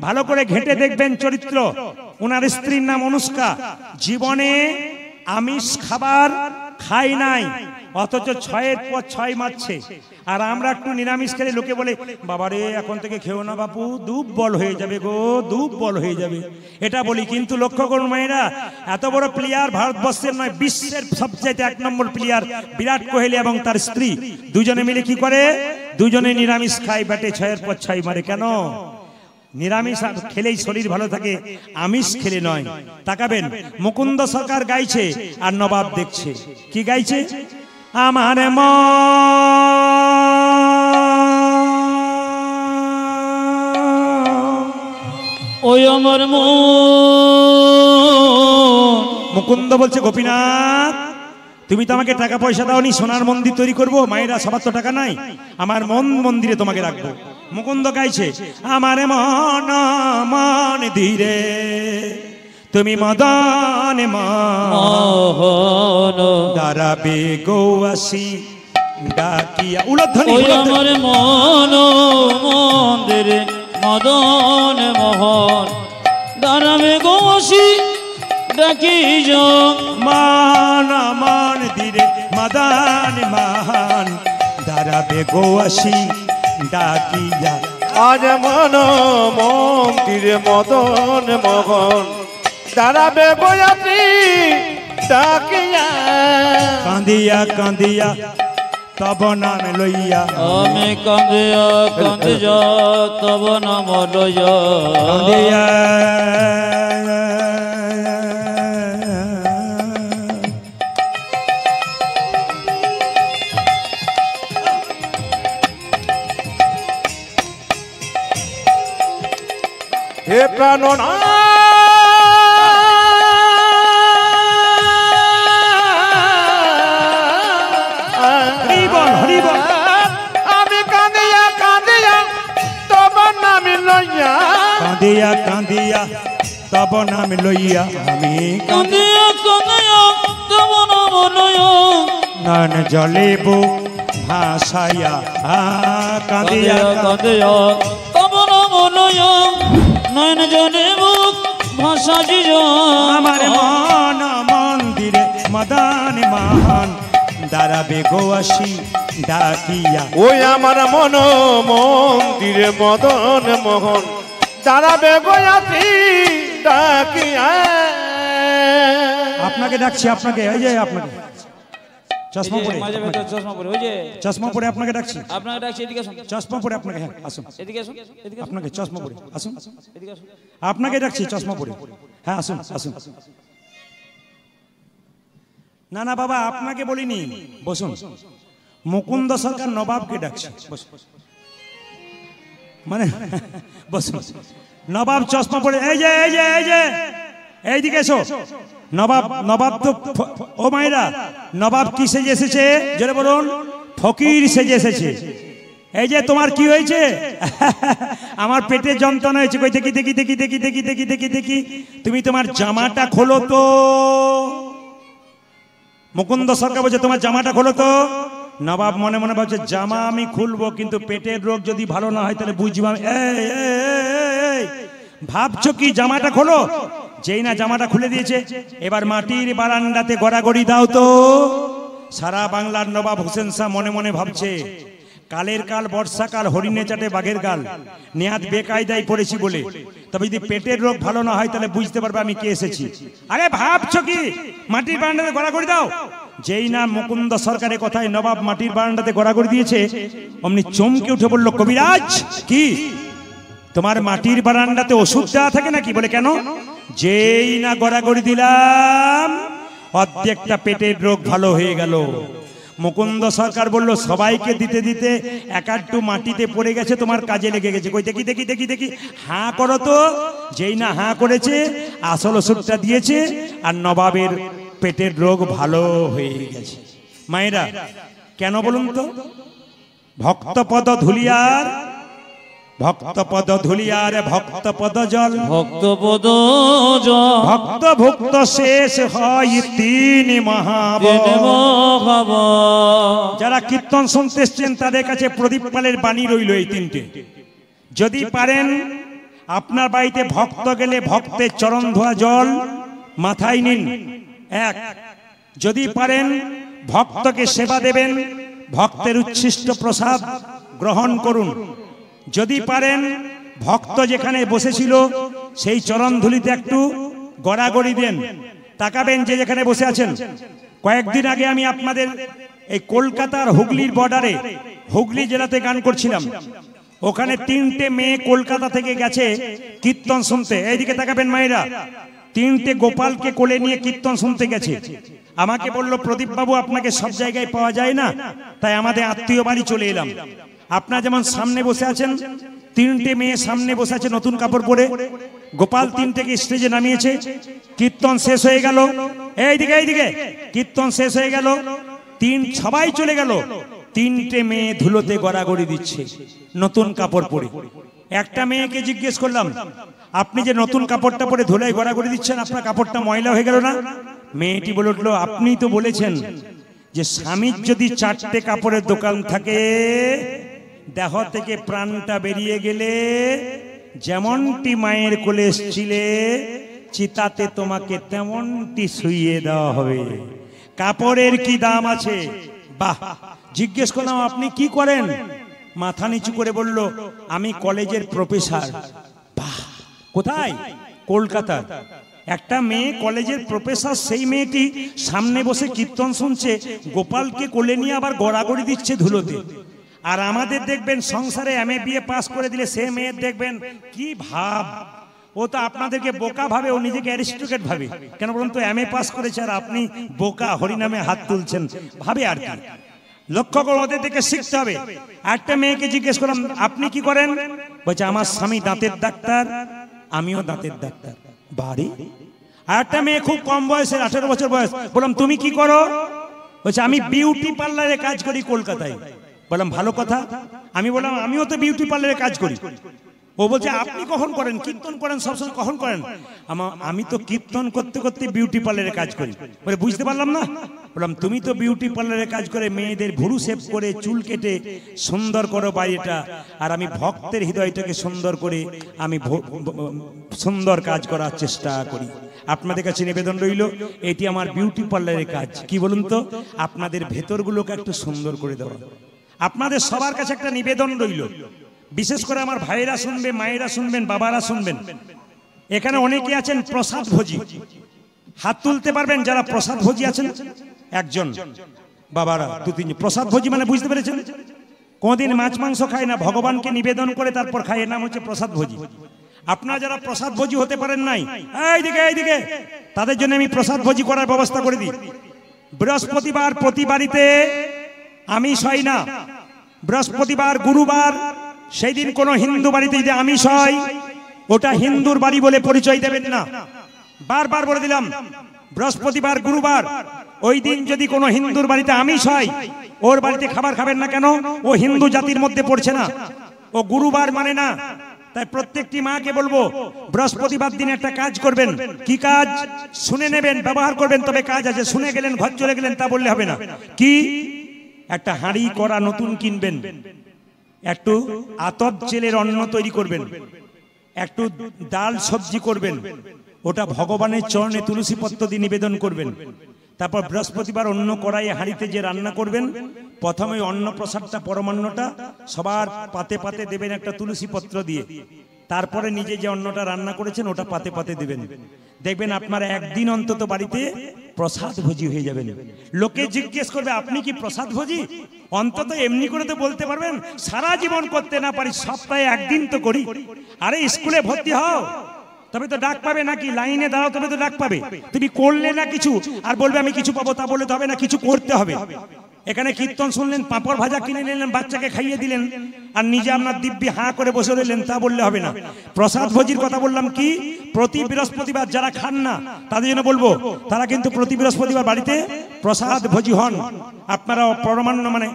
A: ভালো করে ঘেঁটে দেখবেন চরিত্র। ওনার স্ত্রীর নাম অনুষ্কা। জীবনে আমিষ খাবার খাই নাই, অথচ 6-এর পর 6 মারছে। আর আমরা একটু নিরামিষ খেলে লোকে বলে, বাবারে এখন থেকে খেও না বাপু, দুর্বল হয়ে যাবে গো, দুর্বল হয়ে যাবে, এটা বলি। কিন্তু লক্ষ্য করুন মায়েরা, এত বড় প্লেয়ার, ভারতবর্ষের নয় বিশ্বের সবচেয়ে 1 নম্বর প্লেয়ার বিরাট কোহলি এবং তার স্ত্রী, দুজনে মিলে কি করে? দুজনে নিরামিষ খায়, ব্যাটে 6-এর পর 6 মারে। কেন? নিরামিষ খেলেই শরীর ভালো থাকে, আমিষ খেলে নয়। তাকাবেন, মুকুন্দ সরকার গাইছে আর নবাব দেখছে। কি গাইছে? আমার
B: ওই আমার
A: মুকুন্দ বলছে, গোপীনাথ তুমি তো আমাকে টাকা পয়সা দাওনি, সোনার মন্দির তৈরি করবো, মায়েরা সবার তো টাকা নাই, আমার মন্দিরে তোমাকে রাখবো। মুকুন্দ গাইছে, আমার মন ধীরে তুমি মদন মোহন, দাঁড়াবে গৌয়াসী ডাকিয়া উলধ্বনি
B: ওই আমার মন মন্দিরে মদন মোহন দাঁড়াবে গোসি ডাকি
A: মান মান দিরে মদান মহান দাঁড়াবে গোয়াসি ডাকিয়া
C: আজ মন মন্দিরে মদন মোহন দাঁড়াবে গোয়াসি ডাকিয়া
A: কাঁদিয়া কাঁদিয়া তব নাম লইয়া
B: আমি কাঁদিয়া কাঁদিয়া তব নাম লইয়া
A: কাঁদিয়া
C: হে প্রাণনা আমি কাঁদিয়া কাঁদিয়া তোমার নাম লইয়া
A: কাঁদিয়া কাঁদিয়া তব নাম লইয়া আমি
B: কাঁদিয়া কাঁদিয়া তব নাম লইয়া
A: নয়ন জলেব ভাসাইয়া কাঁদিয়া
B: কাঁদিয়া তব নাম লইয়া নয়ন জলে মুখ ভাষা
A: আমার মন মন্দিরে মদান মহান দাঁড়াবে গোয়াসি ডাকিয়া
C: ওই আমার মন মন্দিরে মদন মোহন দাঁড়াবে গোয়াসি ডাকিয়া
A: আপনাকে ডাকছি আপনাকে এই যে আপনাকে চশমা পরে
B: চশমা পরে ওই যে
A: চশমা পরে আপনাকে ডাকছি
B: আপনাকে ডাকছি এদিকে আসুন
A: চশমা পরে আপনাকে হ্যাঁ আসুন
B: এদিকে আসুন এদিকে আসুন
A: আপনাকে চশমা পরে আসুন
B: এদিকে আসুন
A: আপনাকে ডাকছি চশমা পরে হ্যাঁ আসুন আসুন না না বাবা আপনাকে বলিনি বসুন মুকুন্দ সরকার নবাবকে ডাকছে মানে বসুন নবাব চশমা পরে এই যে এই যে এই যে এইদিকে এসো নবাব নবাব তো ও মায়েরা নবাব কি সেজে এসেছে জোরে বলুন ফকির সেজে এসেছে এই যে তোমার কি হয়েছে আমার পেটে যন্ত্রণা হয়েছে কই দেখি দেখি দেখি দেখি দেখি দেখি দেখি দেখি তুমি তোমার জামাটা খোলো তো মুকুন্দ সরকার বলছে তোমার জামাটা খোলো তো নবাব মনে মনে ভাবছে জামা আমি খুলবো কিন্তু পেটের রোগ যদি ভালো না হয় তাহলে বুঝবো আমি ভাবছো কি জামাটা খোলো যেই না জামাটা খুলে দিয়েছে এবার মাটির বারান্দাতে গড়াগড়ি দাও তো সারা বাংলার নবাব হোসেন শাহ মনে মনে ভাবছে কালের কাল বর্ষাকাল হরিণে চাটে বাঘের গাল নেহাত বেকায়দায় পড়েছি বলে তবে যদি পেটের রোগ ভালো না হয় তাহলে বুঝতে পারবে আমি কে এসেছি আরে ভাবছো কি মাটির বারান্দাতে গড়াগড়ি দাও যেই না মুকুন্দ সরকারের কথায় নবাব মাটির বারান্দাতে গড়াগড়ি দিয়েছে অমনি চমকে উঠে বলল কবিরাজ কি তোমার মাটির বারান্দাতে ওষুধ দেওয়া থাকে নাকি বলে কেন যেই না গড়াগড়ি দিলাম অর্ধেকটা পেটের রোগ ভালো হয়ে গেল মুকুন্দ সরকার বলল সবাইকে দিতে দিতে একাট্টু মাটিতে পড়ে গেছে তোমার কাজে লেগে গেছে কই দেখি দেখি দেখি দেখি হাঁ করো তো যেই না হাঁ করেছে আসল ওষুধটা দিয়েছে আর নবাবের পেটের রোগ ভালো হয়ে গেছে মায়েরা কেন বলুন তো ভক্তপদ ধুলিয়ার ভক্তপদ ধুলিয়ার ভক্তপদ জল
B: ভক্তপদ জল
A: ভক্ত ভক্ত শেষ হয় তিন মহাবল যারা কীর্তন শুনতে এসছেন তাদের কাছে প্রদীপ পালের বাণী রইল এই তিনটে যদি পারেন আপনার বাড়িতে ভক্ত গেলে ভক্তের চরণ ধোয়া জল মাথায় নিন এক যদি পারেন ভক্তকে সেবা দেবেন ভক্তের উচ্ছিষ্ট প্রসাদ গ্রহণ করুন যদি পারেন ভক্ত যেখানে বসেছিল সেই চরণ ধুলিতে একটু গড়াগড়ি দেন তাকাবেন যে যেখানে বসে আছেন কয়েকদিন আগে আমি আপনাদের এই কলকাতার হুগলির বর্ডারে হুগলি জেলাতে গান করছিলাম ওখানে তিনটে মেয়ে কলকাতা থেকে গেছে কীর্তন শুনতে এইদিকে তাকাবেন মায়েরা তিনটে গোপালকে কোলে নিয়ে কীর্তন শুনতে গেছে আমাকে বলল প্রদীপ বাবু আপনাকে সব জায়গায় পাওয়া যায় না তাই আমাদের আত্মীয় বাড়ি চলে এলাম আপনারা যেমন সামনে বসে আছেন তিনটে মেয়ে সামনে বসে আছে নতুন কাপড় পরে গোপাল তিনটেকে স্টেজে নামিয়েছে কীর্তন শেষ হয়ে গেল এইদিকে এইদিকে কীর্তন শেষ হয়ে গেল সবাই চলে গেল তিনটে মেয়ে ধুলোতে গড়াগড়ি দিচ্ছে নতুন কাপড় পরে একটা মেয়েকে জিজ্ঞেস করলাম আপনি যে নতুন কাপড়টা পরে ধুলায় গড়াগড়ি দিচ্ছেন আপনার কাপড়টা ময়লা হয়ে গেল না মেয়েটি বলে উঠলো আপনি তো বলেছেন যে স্বামীর যদি 4টে কাপড়ের দোকান থাকে, দেহ থেকে প্রাণটা বেরিয়ে গেলে যেমনটি মায়ের কোলে এসেছিলে চিতাতে তোমাকে তেমনটি শুইয়ে দেওয়া হবে। কাপড়ের কি দাম আছে? বাহ! জিজ্ঞেস করলাম আপনি কি করেন? মাথা নিচু করে বলল আমি কলেজের প্রফেসর। বাহ! কোথায়? কলকাতা। একটা মেয়ে কলেজের প্রফেসর, সেই মেয়েটি সামনে বসে কীর্তন শুনছে, গোপালকে কোলে নিয়ে আবার গড়াগড়ি দিচ্ছে ধুলোতে। আর আমাদের দেখবেন সংসারে এমএ বিএ পাস করে দিলে সে মেয়ের দেখবেন কি ভাব, ও তো আপনাদেরকে বোকা ভাবে, ও নিজেকে অ্যারিস্টোক্রেট ভাবে। কেন বলুন তো? এমএ পাস করেছে আর আপনি বোকা, হরিনামে হাত তুলছেন ভাবে আর কি। লক্ষ্য করে ওদের দেখে শিখতে হবে। একটা মেয়েকে জিজ্ঞেস করলাম আপনি কি করেন? বলছে আমার স্বামী দাঁতের ডাক্তার, আমিও দাঁতের ডাক্তার। বাড়ি। আর একটা মেয়ে খুব কম বয়সের, 18 বছর বয়স। বললাম তুমি কি করো? বলছে আমি বিউটি পার্লারে কাজ করি কলকাতায়। বললাম ভালো কথা। আমি বললাম আমিও তো বিউটি পার্লারে কাজ করি। ও বলছে আপনি কখন করেন? কীর্তন করেন সবসময়, কখন করেন? আমি তো কীর্তন করতে করতে বিউটি পার্লারে কাজ করি। বলে বুঝতে পারলাম না। বললাম তুমি তো বিউটি পার্লারে কাজ করে মেয়েদের ভুরু শেভ করে চুল কেটে সুন্দর করো বাড়িটা, আর আমি ভক্তের হৃদয়টাকে সুন্দর করে আমি সুন্দর কাজ করার চেষ্টা করি। আপনাদের কাছে নিবেদন রইল, এটি আমার বিউটি পার্লারের কাজ। কি বলুন তো? আপনাদের ভেতরগুলোকে একটু সুন্দর করে দেওয়া। আপনাদের সবার কাছে একটা নিবেদন রইল, বিশেষ করে আমার ভাইয়েরা শুনবে, মায়েরা শুনবেন, বাবারা শুনবেন। এখানে অনেকে আছেন প্রসাদ ভোজি। হাত তুলতে পারবেন যারা প্রসাদ ভোজি আছেন? একজন, বাবারা 2-3 প্রসাদ ভোজি মানে বুঝতে পেরেছেন? কোনদিন মাছ মাংস খায় না, ভগবানকে নিবেদন করে তারপর খায়, নাম হচ্ছে প্রসাদ ভোজি। আপনারা যারা প্রসাদ ভোজি হতে পারেন নাই, এইদিকে তাদের জন্য আমি প্রসাদ ভোজি করার ব্যবস্থা করে দিই। বৃহস্পতিবার প্রতি বাড়িতে আমিষ হয় না। বৃহস্পতিবার, গুরুবার, সেই দিন কোন হিন্দু বাড়িতে যদি আমিষ হয়, ওটা হিন্দুর বাড়ি বলে পরিচয় দেবেন না। বারবার বলে দিলাম, বৃহস্পতিবার, গুরুবার, ওই দিন যদি কোনো হিন্দুর বাড়িতে আমিষ হয়, ওর বাড়িতে খাবার খাবেন না। কেন? ও হিন্দু জাতির মধ্যে পড়ছে না, ও গুরুবার মানে না। তাই প্রত্যেকটি মাকে বলবো বৃহস্পতিবার দিন একটা কাজ করবেন। কি কাজ? শুনে নেবেন, ব্যবহার করবেন, তবে কাজ আছে। শুনে গেলেন, ঘর চলে গেলেন, তা বললে হবে না। কি? একটা হাঁড়ি করা নতুন কিনবেন, একটু আতপ চেলের অন্ন তৈরি করবেন, একটু ডাল সবজি করবেন, ওটা ভগবানের চরণে তুলসী পত্র দিয়ে নিবেদন করবেন। তারপর বৃহস্পতিবার অন্য কড়াইয়ে হাঁড়িতে যে রান্না করবেন, প্রথমে অন্ন প্রসাদটা, পরমান্নটা সবার পাতে পাতে দেবেন একটা তুলসী পত্র দিয়ে। তারপরে নিজে যে অন্নটা রান্না করেছেন ওটা পাতে পাতে দেবেন। দেখবেন আপনারা একদিন অন্তত বাড়িতে প্রসাদ ভোজি হয়ে যাবেন। লোকে জিজ্ঞেস করবে আপনি কি প্রসাদ ভোজি? অন্তত এমনি করে তো বলতে পারবেন, সারা জীবন করতে না পারি, সপ্তাহে একদিন তো করি। আরে স্কুলে ভর্তি হও, তবে তো ডাক পাবে, নাকি লাইনে দাঁড়াও তবে তো ডাক পাবে। তুমি করলে না কিছু আর বলবে আমি কিছু পাবো, তা বলে তো হবে না, কিছু করতে হবে। এখানে কীর্তন শুনলেন, পাঁপড় ভাজা কিনে নিলেন, বাচ্চাকে খাইয়ে দিলেন, আর নিজে আপনার দিব্যি হাঁ করে বসে রইলেন, তা বললে হবে না। প্রসাদ ভোজির কথা বললাম কি, প্রতি বৃহস্পতিবার যারা খান না তাদের জন্য বলবো, তারা কিন্তু প্রতি বৃহস্পতিবার বাড়িতে প্রসাদ ভোজি হন। আপনারা পরমান্ন মানে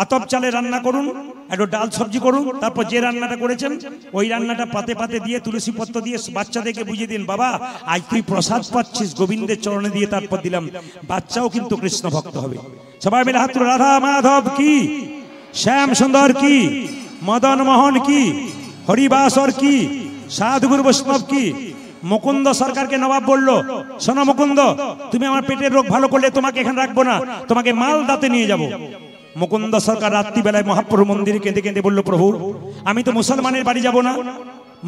A: আতপ চালে রান্না করুন, একটু ডাল সবজি করুন, তারপর যে রান্নাটা করেছেন ওই রান্নাটা পাতে পাতে দিয়ে তুলসী পত্র দিয়ে বাচ্চাদেরকে বুঝিয়ে দিন, বাবা আজ তুই প্রসাদ পাচ্ছিস, গোবিন্দের চরণে দিয়ে তারপর দিলাম। বাচ্চাও কিন্তু কৃষ্ণ ভক্ত হবে। সবাই মিলে হাত তুলে রাধা মাধব কি, শ্যাম সুন্দর কি, মদন মোহন কি, হরিবাসর কি, সাধুগুরু বৈষ্ণব কি। মুকুন্দ সরকারকে নবাব বলল, শোনো মুকুন্দ, তুমি আমার পেটের রোগ ভালো করলে তোমাকে এখানে রাখবো না, তোমাকে মালদাতে নিয়ে যাব। মুকুন্দ সরকার রাত্রিবেলায় মহাপ্রভু মন্দিরে কেঁদে কেঁদে বলল, প্রভু আমি তো মুসলমানের বাড়ি যাব না।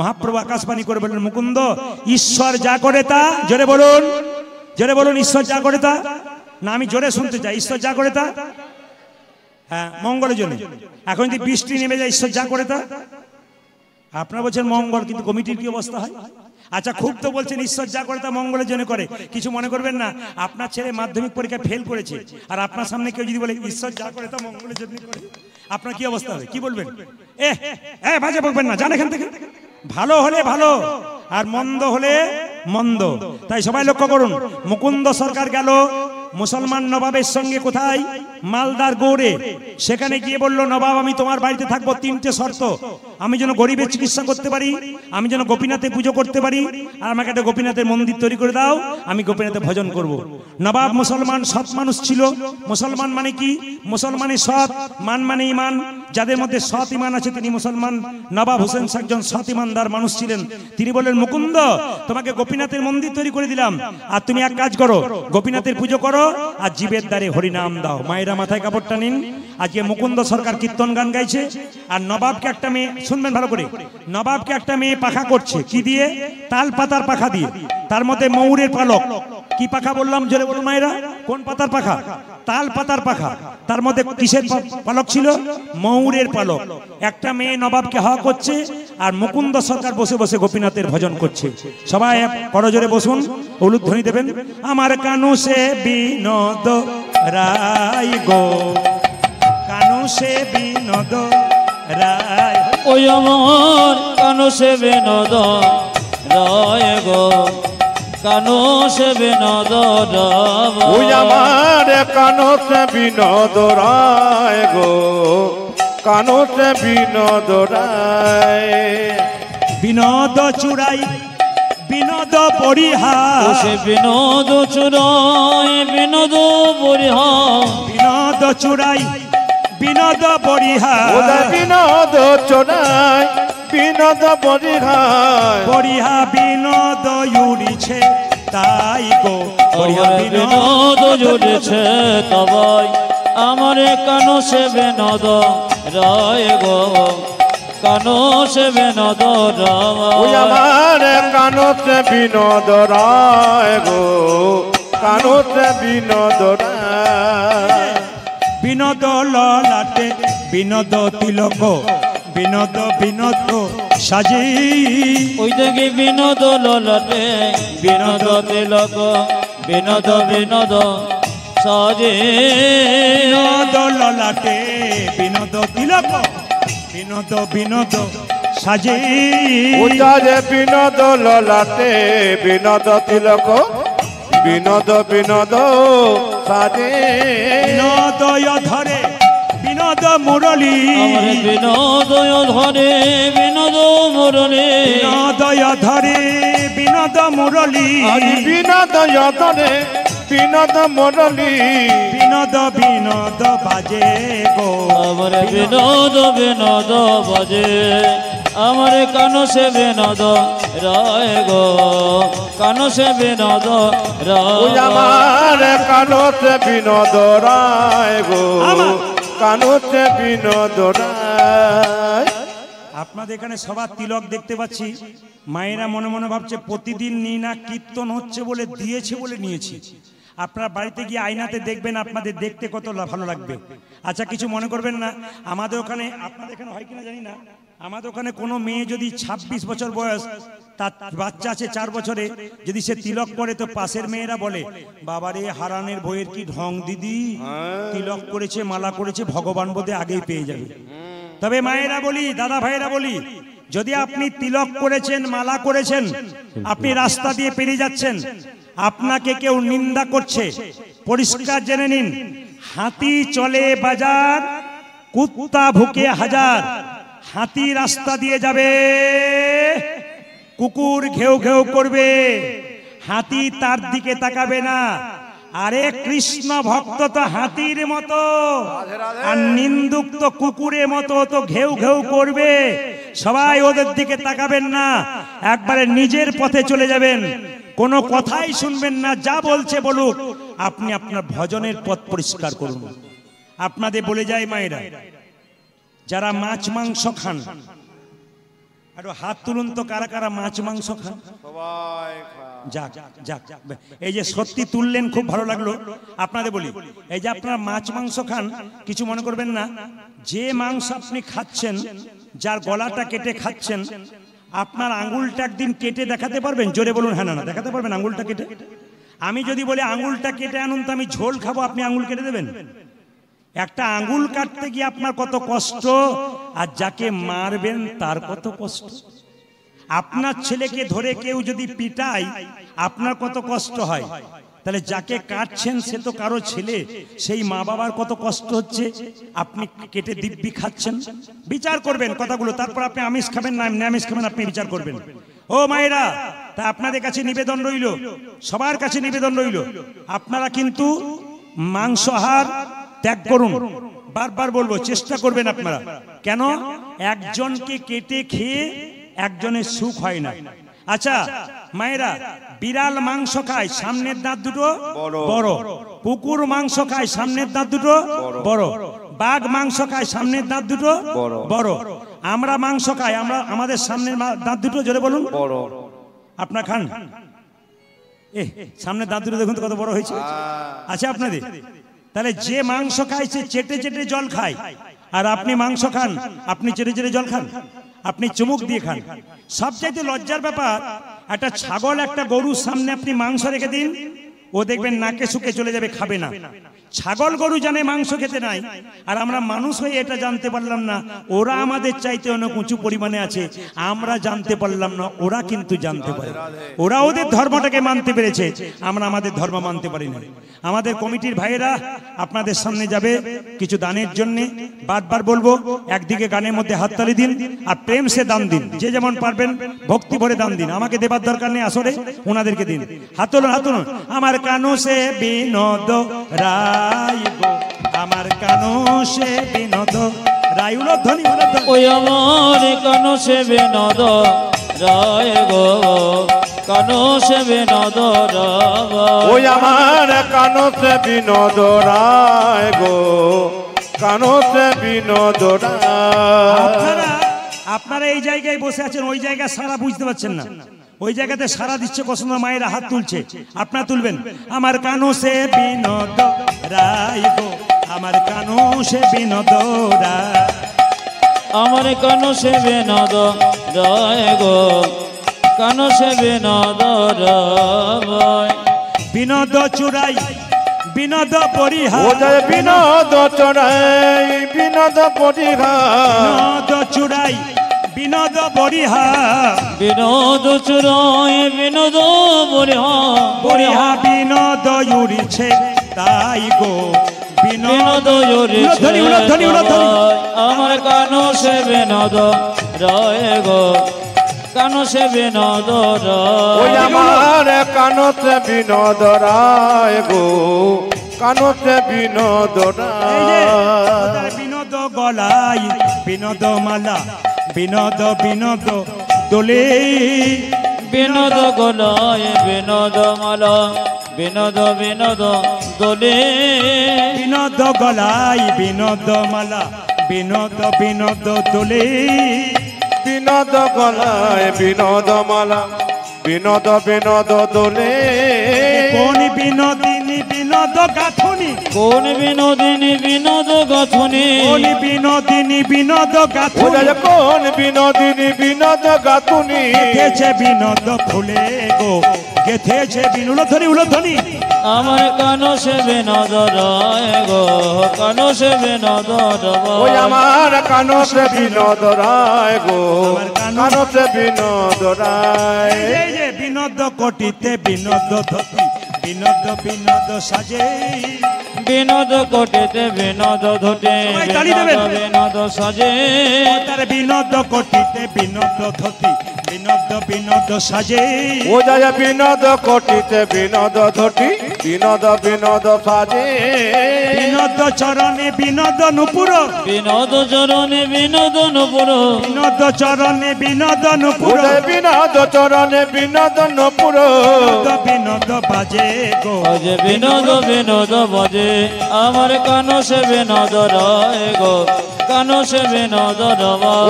A: মহাপ্রভু আকাশবাণী করে বললেন, মুকুন্দ ঈশ্বর যা করে তা, জোরে বলুন, জোরে বলুন, ঈশ্বর যা করে তা। না আমি জোরে শুনতে চাই, ঈশ্বর যা করে তা, হ্যাঁ মঙ্গলের জন্য। এখন যদি বৃষ্টি নেমে যায়, ঈশ্বর যা করে তা। আপনারা বলছেন মঙ্গল, কিন্তু কমিটির কি অবস্থা হয়? আচ্ছা খুব তো বলছেন ঈশ্বর যা করে তা মঙ্গলের জন্য করে, কিছু মনে করবেন না। আপনার ছেলে মাধ্যমিক পরীক্ষা ফেল করেছে, আর আপনার সামনে কেউ যদি বলে ঈশ্বর যা করে তা মঙ্গলের জন্য করে, আপনার কি অবস্থা হবে? কি বলবেন? বাজে বলবেন না, জান এখান থেকে। ভালো হলে ভালো, আর মন্দ হলে মন্দ। তাই সবাই লক্ষ্য করুন, মুকুন্দ সরকার গেল মুসলমান নবাবের সঙ্গে কোথায়? মালদার গৌড়ে। সেখানে গিয়ে বলল, নবাব আমি তোমার বাড়িতে থাকবো, 3টে শর্ত। আমি যেন গরিবের চিকিৎসা করতে পারি, আমি যেন গোপীনাথের পুজো করতে পারি, আর আমাকে একটা গোপীনাথের মন্দির তৈরি করে দাও, আমি গোপীনাথের ভজন করব। নবাব মুসলমান সৎ মানুষ ছিল। মুসলমান মানে কি? মুসলমানে সৎ, মান মানে ইমান। যাদের মধ্যে সৎ ইমান আছে তিনি মুসলমান। নবাব হোসেন একজন সৎ ইমানদার মানুষ ছিলেন। তিনি বললেন, মুকুন্দ তোমাকে গোপীনাথের মন্দির তৈরি করে দিলাম, আর তুমি এক কাজ করো, গোপীনাথের পুজো করো আর জীবের দ্বারে হরিনাম দাও। মায়েরা মাথায় কাপড়টা নিন। আজকে মুকুন্দ সরকার কীর্তন গান গাইছে, আর নবাবকে একটা মেয়ে, শুনবেন ভালো করে, নবাবকে একটা মেয়ে পাখা করছে। কি দিয়ে? তাল পাতার পাখা দিয়ে। তার মধ্যে ময়ূরের পালক। কি পাখা বললাম জোরে বলুন মায়েরা? কোন পাতার পাখা? তাল পাতার পাখা। তার মধ্যে কিসের পালক ছিল? ময়ূরের পালক। একটা মেয়ে নবাবকে হাওয়া করছে, আর মুকুন্দ সরকার বসে বসে গোপীনাথের ভজন করছে। সবাই করজোরে বসুন, উলুধ্বনি দেবেন। আমার কানু সে বিনোদ রায় গো, কানু সে বিনোদ রায়।
B: ওই আমার কানু সে বিনোদ রায় গো, কানু সে বিনোদ রায়।
C: ওই আমার কানু সে বিনোদ রায় গো, কানু সে বিনোদ রায়।
A: বিনোদ চুরাই বিনোদ পরিহার,
B: সে বিনোদ চুরাই বিনোদ পরিহার।
A: বিনোদ চুরাই বিনোদ পরিহার,
C: ওদের বিনোদ চোরাই বিনোদ পরিহার।
A: পরিহা বিনোদ উড়িছে তাই গো, পরিহা
B: বিনোদ জুড়েছে তবাই আমার কানু সে বিনোদ রায় গো, কানু সে বিনোদ
C: ওই
B: রায়।
C: আমার কানু সে বিনোদ রায় গো, কানু সে বিনোদ রায়।
A: বিনোদ ললাটে বিনোদ তিলক, বিনোদ বিনোদ সাজি।
B: ওই দেখি বিনোদ ললাটে বিনোদ তিলক, বিনোদ বিনোদ সাজে।
A: বিনোদ ললাটে বিনোদ তিলক, বিনোদ বিনোদ সাজি।
C: ওটা যে বিনোদ ললাটে বিনোদ তিলক, বিনোদ বিনোদ সাজে।
A: বিনোদয় ধরে বিনোদ মুরলী,
B: আমার বিনোদয় ধরে বিনোদ মুরলী।
A: বিনোদয় ধরে বিনোদ মুরলী,
C: আরে বিনোদ ধরে বিনোদ মুরলী।
A: বিনোদ বিনোদ বাজে গো,
B: আমার বিনোদ বিনোদ বাজে, আমার কানু সে বিনোদ রায় গো, কানু সে বিনোদ
C: ওই
B: রায়।
C: আমার কানু সে বিনোদ রায় গো,
A: আমার।
C: কানু সে বিনোদ রায়।
A: আপনাদের এখানে সবার তিলক দেখতে পাচ্ছি। মায়েরা মনে মনে ভাবছে প্রতিদিন নিই না, কীর্তন হচ্ছে বলে দিয়েছে বলে নিয়েছি। আপনারা বাড়িতে গিয়ে আয়নাতে দেখবেন, আপনাদের দেখতে কত ভালো লাগবে। আচ্ছা কিছু মনে করবেন না, আমাদের ওখানে, আপনাদের এখানে হয় কিনা জানি না, আমাদের ওখানে কোনো মেয়ে যদি 26 বছর বয়স, তার বাচ্চা আছে 4 বছরে, যদি সে তিলক পরে, তো পাশের মেয়েরা বলে, বাবারে হারানের বইয়ের কি ঢং দিদি, তিলক করেছে মালা করেছে, ভগবান বোধে আগেই পেয়ে যাবে। তবে মায়েরা বলি, দাদা ভাইয়েরা বলি, যদি আপনি তিলক করেছেন, মালা করেছেন, আপনি রাস্তা দিয়ে পেরিয়ে যাচ্ছেন, আপনাকে কেউ নিন্দা করছে, পরিষ্কার জেনে নিন, হাতি চলে বাজার, কুত্তা ভুকে হাজার। হাতি রাস্তা দিয়ে যাবে, কুকুর ঘেউ ঘেউ করবে, হাতি তার দিকে তাকাবে না। আরে কৃষ্ণ ভক্ত তো হাতির মতো, আর নিন্দুক তো কুকুরের মতো, তো ঘেউ ঘেউ করবে। সবাই ওদের দিকে তাকাবেন না, একবারে নিজের পথে চলে যাবেন, কোনো কথাই শুনবেন না, যা বলছে বলুক, আপনি আপনার ভজনের পথ পরিষ্কার করুন। আপনাদের বলে যায় মায়েরা, যারা মাছ মাংস খান, আরো হাত তুলুন তো, কারা কারা মাছ মাংস খান? যাক যাক, এই যে সত্যি তুললেন, খুব ভালো লাগলো। আপনাদের বলি, এই যে আপনারা মাছ মাংস খান, কিছু মনে করবেন না, যে মাংস আপনি খাচ্ছেন, যার গলাটা কেটে খাচ্ছেন, আপনার আঙুলটা একদিন কেটে দেখাতে পারবেন? জোরে বলুন হ্যাঁ না না, দেখাতে পারবেন আঙুলটা কেটে? আমি যদি বলি আঙুলটা কেটে আনুন, তো আমি ঝোল খাবো, আপনি আঙুল কেটে দেবেন? একটা আঙুল কাটতে গিয়ে আপনার কত কষ্ট, আর যাকে মারবেন তার কত কষ্ট। আপনার ছেলেকে ধরে কেউ যদি পিটায়, আপনার কত কষ্ট হয়। তাহলে যাকে কাটছেন সে তো কারো ছেলে, সেই মা বাবার কত কষ্ট হচ্ছে, আপনি কেটে দিব্যি খাচ্ছেন। বিচার করবেন কথাগুলো, তারপর আপনি আমিষ খাবেন না নিরামিষ খাবেন আপনি বিচার করবেন। ও মায়েরা, তা আপনাদের কাছে নিবেদন রইল, সবার কাছে নিবেদন রইল, আপনারা কিন্তু মাংসাহার ত্যাগ করুন। বারবার বলবো, চেষ্টা করবেন আপনারা। কেন? একজনকে কেটে খেয়ে একজনের সুখ হয় না। আচ্ছা মায়েরা, বিড়াল মাংস খায় সামনের দাঁত দুটো বড়, কুকুর মাংস খায় সামনের দাঁত দুটো বড়, বাঘ মাংস খায় সামনের দাঁত দুটো বড়, আমরা মাংস খাই, আমরা আমাদের সামনের দাঁত দুটো জোরে বলুন বড়। আপনার খান? সামনের দাঁত দুটো দেখুন তো কত বড় হয়েছে। আচ্ছা আপনাদের, তাহলে যে মাংস খায় সে চেটে চেটে জল খায়, আর আপনি মাংস খান, আপনি চেটে চেটে জল খান, আপনি চুমুক দিয়ে খান। সবচাইতে লজ্জার ব্যাপার, একটা ছাগল একটা গরুর সামনে আপনি মাংস রেখে দিন, ও দেখবেন নাকে শুকে চলে যাবে, খাবে না। ছাগল গরু জানে মাংস খেতে নাই, আর আমরা মানুষ হয়ে এটা জানতে পারলাম না। ওরা আমাদের চাইতে অনেক উঁচু পরিমাণে আছে, আমরা জানতে পারলাম না, ওরা কিন্তু জানতে পারে। ওরা ওদের ধর্মটাকে মানতে পেরেছে, আমরা আমাদের ধর্ম মানতে পারি না। আমাদের কমিটির ভাইয়েরা আপনাদের সামনে যাবে কিছু দানের জন্য। বারবার বলবো, একদিকে গানের মধ্যে হাততালি দিন আর প্রেম সে দান দিন, যে যেমন পারবেন ভক্তি ভরে দান দিন। আমাকে দেবার দরকার নেই, আসরে ওনাদেরকে দিন। হাত তুলুন, হাত তুলুন। আমার কানু সে বিনোদ রায় গো, আমার কানু সে বিনোদ রায়। উলধ্বনি, উলধ্বনি।
B: ওই আমার কানু সে বিনোদ রায় গো, কানু সে বিনোদ রায়।
C: ওই আমার কানু সে বিনোদ রায় গো, কানু সে বিনোদ রায়।
A: আপনারা এই জায়গায় বসে আছেন, ওই জায়গায় সারা বুঝতে পারছেন না। ওই জায়গাতে সারা দিচ্ছে কসম, মায়েরা হাত তুলছে, আপনারা তুলবেন। আমার কানু সে বিনোদ রায় গো, আমার কানু সে বিনোদ রায়।
B: আমার কানু সে বিনোদ রায় গো, কানু সে বিনোদ রায়।
A: বিনোদ চুরাই বিনোদ পরিহার,
C: ও জয় বিনোদ চড়াই বিনোদ পরিহার,
A: বিনোদ চুরাই বিনোদ পরিহার,
B: বিনোদ চুরাই বিনোদ পরিহার,
A: পরিহা বিনোদ উড়িছে তাই গো,
B: বিনোদ উড়িছে। আমার কানু সে বিনোদ রায় গো, কানু সে বিনোদ
C: ওই
B: রায়।
C: আমার কানু সে বিনোদ রায় গো, কানু সে বিনোদ রায়।
A: বিনোদ গলাই বিনোদ মালা, বিনোদ বিনোদ দোলে,
B: বিনোদ গলায় বিনোদ মালা, বিনোদ বিনোদ দোলে।
A: বিনোদ গলাই বিনোদ মালা, বিনোদ বিনোদ দোলে,
C: বিনোদ গলায় বিনোদ মালা, বিনোদ বিনোদ দোলে।
A: কোন বিনোদিনী বিনোদ গাথুনি,
B: কোন বিনোদিনী বিনোদ গাথুনি,
A: কোন বিনোদিনী বিনোদ
C: ও
A: গাথুনি,
C: জয় কোন বিনোদিনী বিনোদ গাতুনি।
A: গেথেছে বিনোদ ফুলে গো, গেথেছে উলধ্বনি, উলধ্বনি।
B: আমার কানু সে বিনোদ রায় গো, কানু সে বিনোদ
C: ওই
B: রায়।
C: আমার কানু সে বিনোদ রায় গো, কানু সে বিনোদ রায়।
A: এই যে বিনোদ কোটিতে বিনোদ ধতি, বিনোদ বিনোদ সাজে,
B: বিনোদ কোটিতে বিনোদ ধুটে,
A: সবাই তালি দেবেন।
B: বিনোদ বিনোদ সাজে।
A: তার বিনোদ কোটিতে বিনোদ ধতি, বিনোদ বিনোদ সাজে,
C: ও জয় বিনোদ কোটিতে বিনোদ ধটি, বিনোদ বিনোদ সাজে।
A: বিনোদ চরণে বিনোদ নুপুর,
B: বিনোদ চরণে বিনোদ নুপুর,
A: বিনোদ চরণে বিনোদ
C: ও
A: নুপুর,
C: জয় বিনোদ চরণে বিনোদ নপুর।
A: বিনোদ বিনোদ বাজে গো,
B: বাজে বিনোদ বিনোদ বাজে। আমার কানু সে বিনোদ রায় গো, কানু সে বিনোদ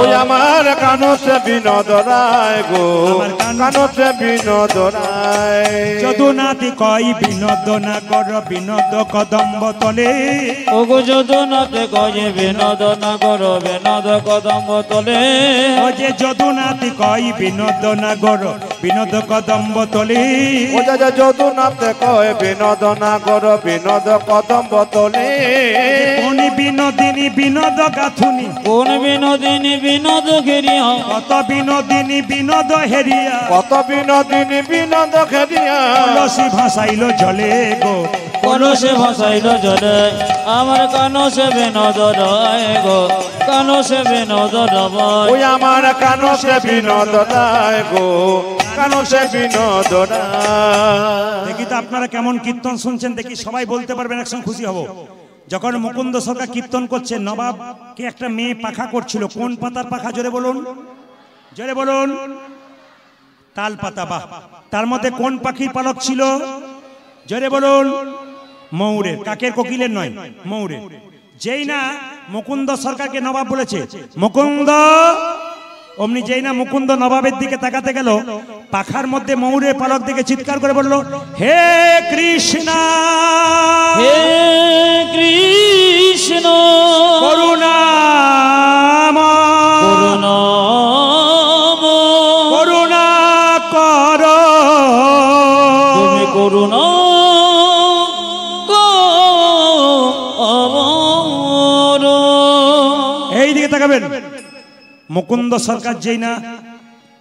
C: ওই
B: রায়।
C: আমার কানু সে বিনোদ রায় গো, কানু সে বিনোদ রায়।
A: যদুনাথি কই বিনোদ না কর, বিনোদ কদম্ব তলে,
B: ওগো যদুনাথে কয়ে বিনোদ না কর, বিনোদ কদম্ব তলে।
A: ও যে যদুনাথি কই বিনোদ না কর, বিনোদ কদম্ব তলে,
C: ও জয় যদুনাথ কয় বিনোদ না কর, বিনোদ কদম্ব তলে।
A: কোন বিনোদিনী বিনোদ বাথুনি
B: কোন বিনোদিনী বিনোদ ঘেরিয়া
A: কত বিনোদিনী বিনোদ হেরিয়া
C: কত বিনোদিনী বিনোদ খেদিয়া
A: কলসি ভাসাইল জলে গো
B: কলসে ভাসাইল জলে আমার কানসে বিনোদ রায় গো কানসে বিনোদ রায়
C: ওই আমার কানসে বিনোদ রায় গো কানসে বিনোদ রায়।
A: দেখি তো আপনারা কেমন কীর্তন শুনছেন, দেখি সবাই বলতে পারবেন, একসঙ্গে খুশি হব। যখন মুকুন্দ সরকার কীর্তন করছে, নবাবকে একটা মেয়ে পাখা করছিল। কোন পাতার পাখা? জোরে বলুন, জোরে বলুন। তাল পাতা। বাহ। তার মধ্যে কোন পাখির পালক ছিল? জোরে বলুন। ময়ূরের। কাকের, কোকিলের নয়, ময়ূরের। যেই না মুকুন্দ সরকারকে নবাব বলেছে মুকুন্দ, অমনি যেই না মুকুন্দ নবাবের দিকে তাকাতে গেল, পাখার মধ্যে ময়ূরের পালক দেখে চিৎকার করে বলল, হে কৃষ্ণ,
B: হে কৃষ্ণ
A: করুণাময়,
B: করুণাময়,
A: করুণা কর,
B: তুমি করুণা
A: এই দিকে তাকাবেন। মুকুন্দ সরকার যেই না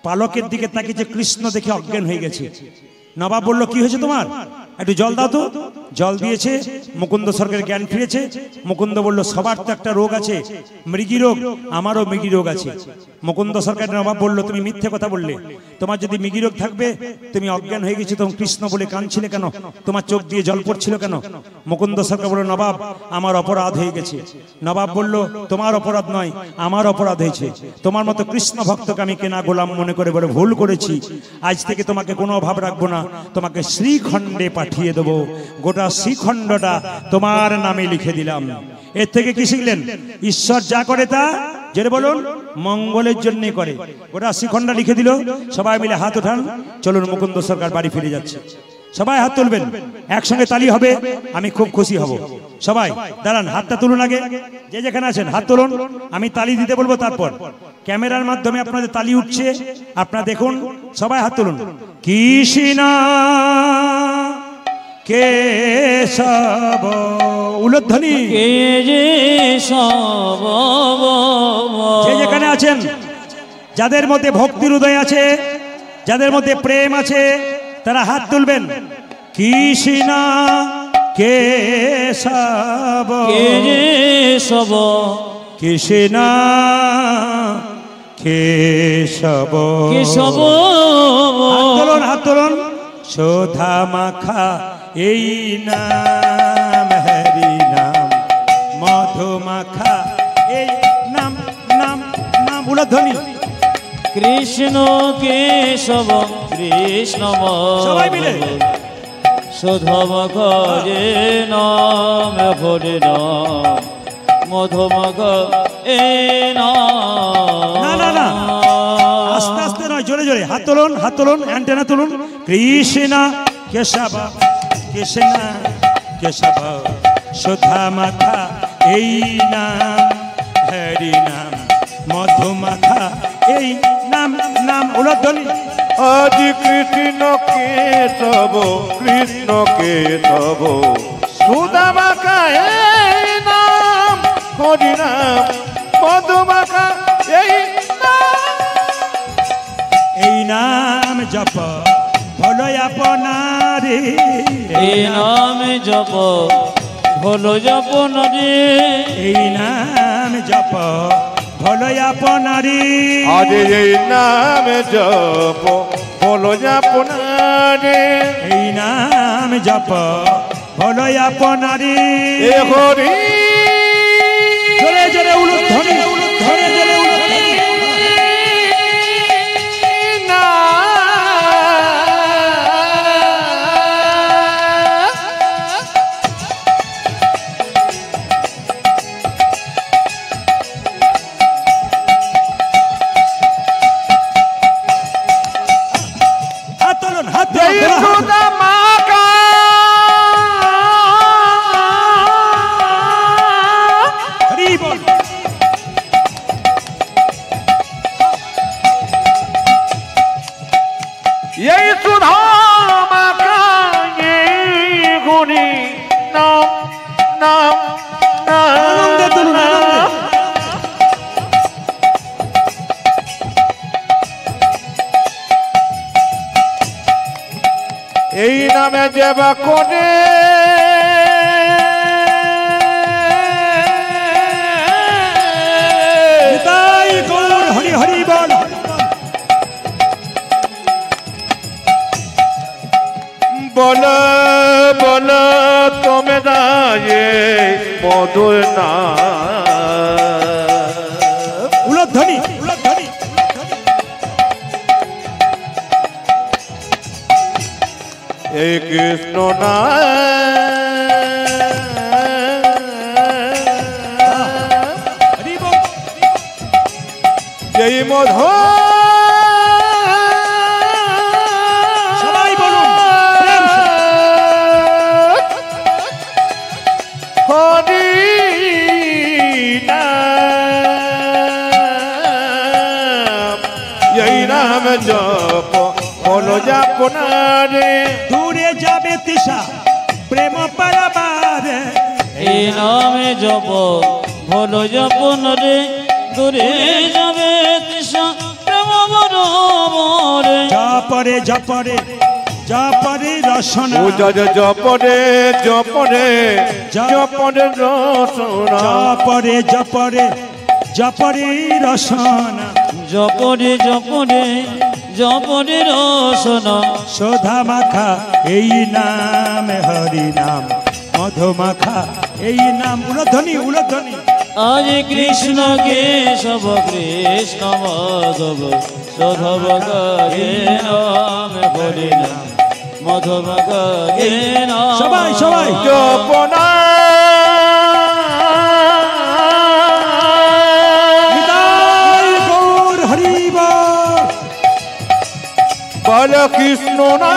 A: পালকের দিকে তাকিয়েছে, কৃষ্ণ দেখে অজ্ঞান হয়ে গেছে। নবাব বলল, কি হয়েছে তোমার? একটু জল দাও তো। জল দিয়েছে, মুকুন্দ সরকারের জ্ঞান ফিরেছে। মুকুন্দ বলল, সবার তো একটা রোগ আছে, মৃগী রোগ, আমারও মৃগী রোগ আছে। মুকুন্দ সরকার নবাব বলল, তুমি মিথ্যে কথা বললে। তোমার যদি মৃগী রোগ থাকবে, তুমি অজ্ঞান হয়ে গেছো, তখন কৃষ্ণ বলে কাঁদছিলে কেন? তোমার চোখ দিয়ে জল পড়ছিল কেন? মুকুন্দ সরকার বলল, নবাব আমার অপরাধ হয়ে গেছে। নবাব বলল, তোমার অপরাধ নয়, আমার অপরাধ হয়েছে। তোমার মতো কৃষ্ণ ভক্তকে আমি কেনা গোলাম মনে করে বলে ভুল করেছি। আজ থেকে তোমাকে কোনো অভাব রাখবো না, তোমাকে শ্রীখণ্ডে পাঠিয়ে দেবো। গোটা শ্রীখণ্ডটা তোমার নামে লিখে দিলাম। এর থেকে কি শিখলেন? ঈশ্বর যা করে তা, যেটা বলুন, মঙ্গলের জন্য করে। গোটা শ্রীখণ্ড লিখে দিল। সবাই মিলে হাত উঠান, চলুন মুকুন্দ সরকার বাড়ি ফিরে যাচ্ছে। সবাই হাত তুলবেন, একসঙ্গে তালি হবে, আমি খুব খুশি হব। সবাই দাঁড়ান, হাতটা তুলুন আগে, যে যেখানে আছেন হাত তুলুন। আমি তালি দিতে বলবো, তারপর ক্যামেরার মাধ্যমে আপনাদের তালি উঠছে, আপনারা দেখুন। সবাই হাত তুলুন। কৃষ্ণ কেশব, উলধ্বনি, যে যেখানে আছেন, যাদের মধ্যে ভক্তির উদয় আছে, যাদের মধ্যে প্রেম আছে, তারা হাত তুলবেন। কৃষ্ণ কেশব,
B: কেশব,
A: কৃষ্ণ কেশব,
B: কেশব,
A: হাত তুলুন, হাত তুলুন। শোধা মাখা এই নাম, হরি নাম, মধু মাখা এই নাম, নাম, নাম, উলধ্বনি।
B: কৃষ্ণ কেশব, কৃষ্ণ
A: সবাই মিলে।
B: শোধমখ যে নাম, হরি নাম, মধুমখ এ নাম।
A: না না না, আস্তে আস্তে নয়, জোরে জোরে হাত তুলুন, হাত তুলুন, অ্যান্টেনা তুলুন। কৃষ্ণ কেশব, কৃষ্ণ কেশব, শোধা মাখা এই নাম, হরি নাম, মধু মাখা এই নাম, নাম, উলধ্বনি।
C: আজ কৃষ্ণ কেশব, কৃষ্ণ কেশব, সুধা মাখা এই নাম, হরি নাম, মধু মাখা এই নাম।
A: এই নাম জপ হলো আপনারে,
B: এই নাম জপ হলো জপন রে,
A: এই নাম জপ হলো আপনারে।
C: আজ এই নাম জপ হলো আপনারে,
A: এই নাম জপ হলো আপনারে।
C: এ হরি
A: জোরে জোরে উলধ্বনি, উলধ্বনি, জোরে উলধ্বনি। হাত তুলুন, হাত তুলুন।
C: সুধা মাখা নামে যেবা করে
A: নিতাই গৌর হরি হরি বল।
C: বলো বলো তুমি দায়ে মধুর না
A: উলধ্বনি উলধ্বনি।
C: এই কৃষ্ণ না
A: হরি বল।
C: এই মধু
A: সবাই বলুন প্রেম সে।
C: হরি নাম এই নাম জপ বলো জপ না রে
A: দূরে যাবে তৃষা প্রেম পারাবারে।
B: এই নামে জপ হলো জপন রে, দূরে যাবে তৃষা প্রেম বরমরে।
A: জপরে জপরে জপরে রসনা।
C: জপরে জপরে জপরে রসনা
A: জপরে জপরে জপরে রসনা।
B: জপরে জপরে জপরে রসনা।
A: শোধা মাখা এই নাম হরি নাম, মধু মাখা এই নাম। উলধ্বনি উলধ্বনি।
B: আজ কৃষ্ণ কেশব কৃষ্ণ মাধব সধব গে নাম হরি নাম মধব গে নাম।
A: সবাই সবাই
C: জপনা
A: নিতাই গৌর হরি বল।
C: বল কৃষ্ণ না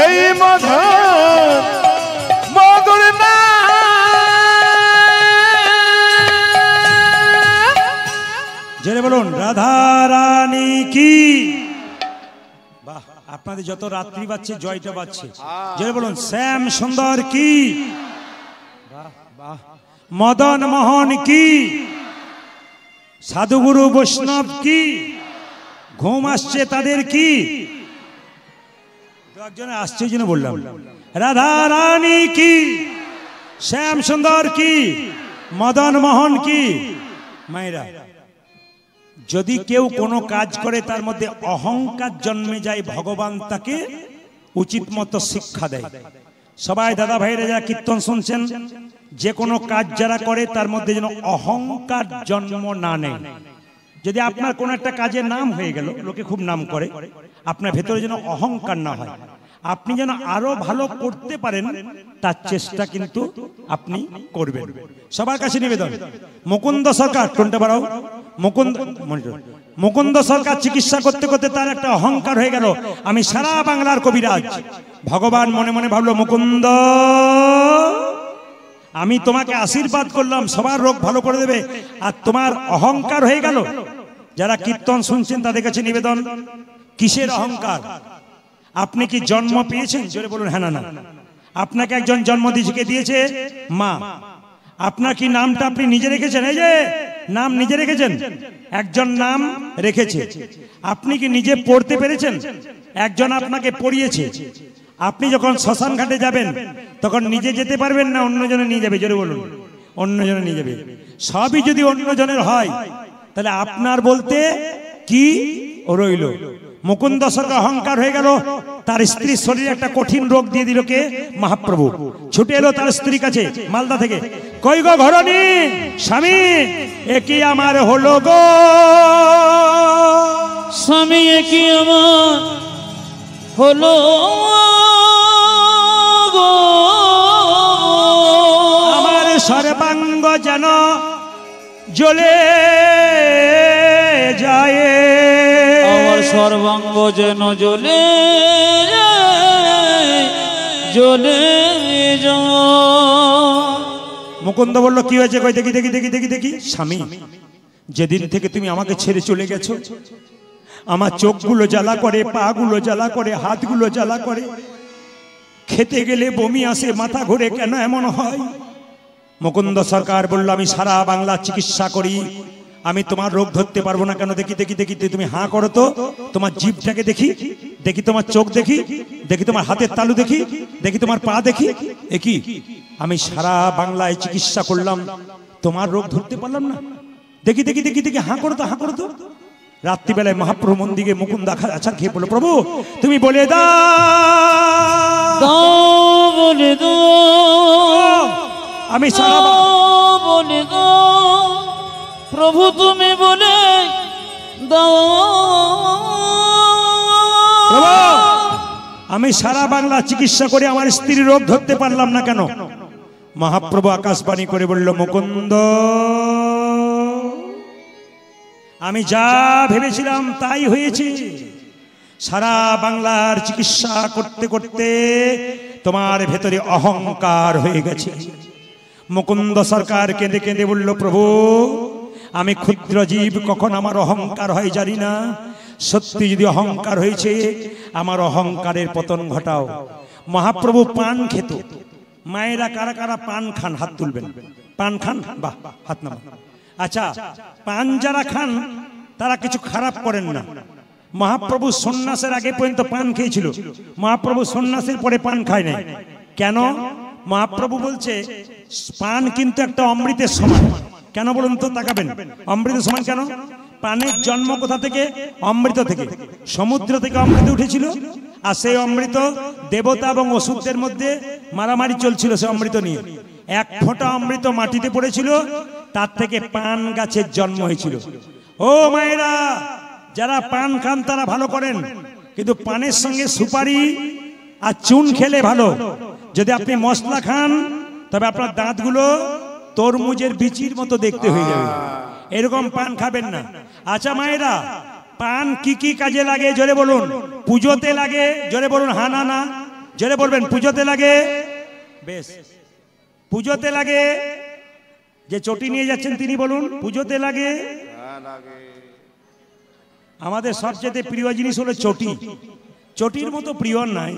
C: এই মধুর মধুর না
A: জেনে বলুন রাধা রানী কি। বাহ, আপনাদের যত রাত্রি বাজছে জয়টা বাজছে। জেনে বলুন শ্যাম সুন্দর কি। বাহ বাহ। মদন মোহন কি। সাধুগুরু বৈষ্ণব কি। ঘুম আসছে তাদের কি। একজনে আসছে জন্য বললাম রাধা রানী কি, শ্যাম সুন্দর কি, মদন মোহন কি। মায়েরা, যদি কেউ কোনো কাজ করে তার মধ্যে অহংকার জন্মে যায়, ভগবান তাকে উচিত মতো শিক্ষা দেয়। সবাই দাদা ভাইরা যারা কীর্তন শুনছেন, যে কোনো কাজ যারা করে তার মধ্যে যেন অহংকার জন্ম না নেয়। যদি আপনার কোনো একটা কাজের নাম হয়ে গেল, লোকে খুব নাম করে, আপনার ভেতরে যেন অহংকার না হয়, আপনি যেন আরো ভালো করতে পারেন তার চেষ্টা কিন্তু আপনি করবেন। সবার কাছে নিবেদন, মুকুন্দ সরকার টোনটা বাড়াও। মুকুন্দ সরকার চিকিৎসা করতে করতে তার একটা অহংকার হয়ে গেল, আমি সারা বাংলার কবিরাজ। ভগবান মনে মনে ভাবলো, মুকুন্দ আমি তোমাকে আশীর্বাদ করলাম সবার রোগ ভালো করে দেবে, আর তোমার অহংকার হয়ে গেল। যারা কীর্তন শুনছেন তাদের কাছে নিবেদন, কিসের অহংকার? আপনি কি জন্ম পেয়েছেন? জোরে বলুন হ্যাঁ না না। আপনাকে একজন জন্ম দিয়েছে মা। আপনার কি নামটা আপনি নিজে রেখেছেন? এই যে নাম নিজে রেখেছেন, একজন নাম রেখেছে। আপনি কি নিজে পড়তে পেরেছেন? একজন আপনাকে পড়িয়েছে। আপনি যখন শ্মশান ঘাটে যাবেন তখন নিজে যেতে পারবেন না, অন্যজনে নিয়ে যাবে? জোরে বলুন, অন্যজনে নিয়ে যাবে। সবই যদি অন্যজনের হয় তাহলে আপনার বলতে কি রইল? মুকুন্দ সরকার অহংকার হয়ে গেল, তার স্ত্রীর শরীরে একটা কঠিন রোগ দিয়ে দিল কে? মহাপ্রভু। ছুটে এলো তার স্ত্রীর কাছে মালদা থেকে, কই গো ঘরণী, স্বামী এ কি আমার হলো গো?
B: স্বামী এ কি আমার হলো গো?
A: আমার সর্বাঙ্গ যেন জ্বলে যায়,
B: আমার সর্বাঙ্গ যেন জ্বলে জ্বলে যায়।
A: মুকুন্দ বলল, কি হয়েছে? কই দেখি দেখি দেখি দেখি দেখি। স্বামী, যেদিন থেকে তুমি আমাকে ছেড়ে চলে গেছো, আমার চোখগুলো জ্বালা করে, পা গুলো জ্বালা করে, হাতগুলো জ্বালা করে, খেতে গেলে বমি আসে, মাথা ঘুরে, কেন এমন হয়? মুকুন্দ সরকার বলল, আমি সারা বাংলা চিকিৎসা করি, আমি তোমার রোগ ধরতে পারবো না কেন? দেখি দেখি দেখি, তুমি হাঁ করো তো, তোমার জিভটাকে দেখি, দেখি তোমার চোখ দেখি, দেখি তোমার হাতের তালু দেখি, দেখি তোমার পা দেখি। একই আমি সারা বাংলায় চিকিৎসা করলাম, তোমার রোগ ধরতে পারলাম না। দেখি দেখি দেখি দেখি, হাঁ করো তো, হাঁ করো তো। রাত্রিবেলায় মহাপ্রভু মন্দিরে মুকুন্দ আচার খেয়ে বলল, প্রভু তুমি বলে দাও,
B: বলে দাও,
A: আমি সারা
B: বলে দাও, প্রভু তুমি বলে দাও,
A: আমি সারা বাংলা চিকিৎসা করে আমার স্ত্রীর রোগ ধরতে পারলাম না কেন? মহাপ্রভু আকাশবাণী করে বলল, মুকুন্দ আমি যা ভেবেছিলাম তাই হয়েছে। সারা বাংলার চিকিৎসা করতে করতে তোমার ভেতরে অহংকার হয়ে গেছে। মুকুন্দ সরকার কেঁদে কেঁদে বলল, প্রভু আমি ক্ষুদ্র জীব, কখন আমার অহংকার হয় জানি না। সত্যি যদি অহংকার হয়েছে, আমার অহংকারের পতন ঘটাও। মহাপ্রভু পান খেত। মায়েরা কারা কারা পান খান? হাত তুলবেন। পান খান? বাহ, হাত নামান। আচ্ছা, পান যারা খান তারা কিছু খারাপ করেন না। মহাপ্রভু সন্ন্যাসের আগে পর্যন্ত পান খেয়েছিল, মহাপ্রভু সন্ন্যাসের পরে পান খায় নাই। কেন? মহাপ্রভু বলছে পান কিন্তু একটা অমৃতের সমান। কেন বলুন তো, তাকাবেন। অমৃতের সমান কেন? পানের জন্ম কোথা থেকে? অমৃত থেকে। সমুদ্র থেকে অমৃত উঠেছিল, আর সেই অমৃত দেবতা এবং অসুরদের মধ্যে মারামারি চলছিল সে অমৃত নিয়ে। এক ফোঁটা অমৃত মাটিতে পড়েছিল, তার থেকে পান গাছের জন্ম হয়েছিল। ও মায়েরা, যারা পান খান তারা ভালো করেন, কিন্তু পানের সঙ্গে সুপারি আর চুন খেলে ভালো। যদি আপনি মশলা খান তবে আপনার দাঁতগুলো তরমুজের বিচির মতো দেখতে হয়ে যাবে। এরকম পান খাবেন না। আচ্ছা মায়েরা, পান কি কি কাজে লাগে জোরে বলুন? পুজোতে লাগে, জোরে বলুন। হা না না, জোরে বলবেন। পুজোতে লাগে, বেশ। পুজোতে লাগে। যে চটি নিয়ে যাচ্ছেন তিনি বলুন। পুজোতে লাগে। আমাদের সবচেয়ে প্রিয় জিনিস হলো চটি। চটির মতো প্রিয় নাই।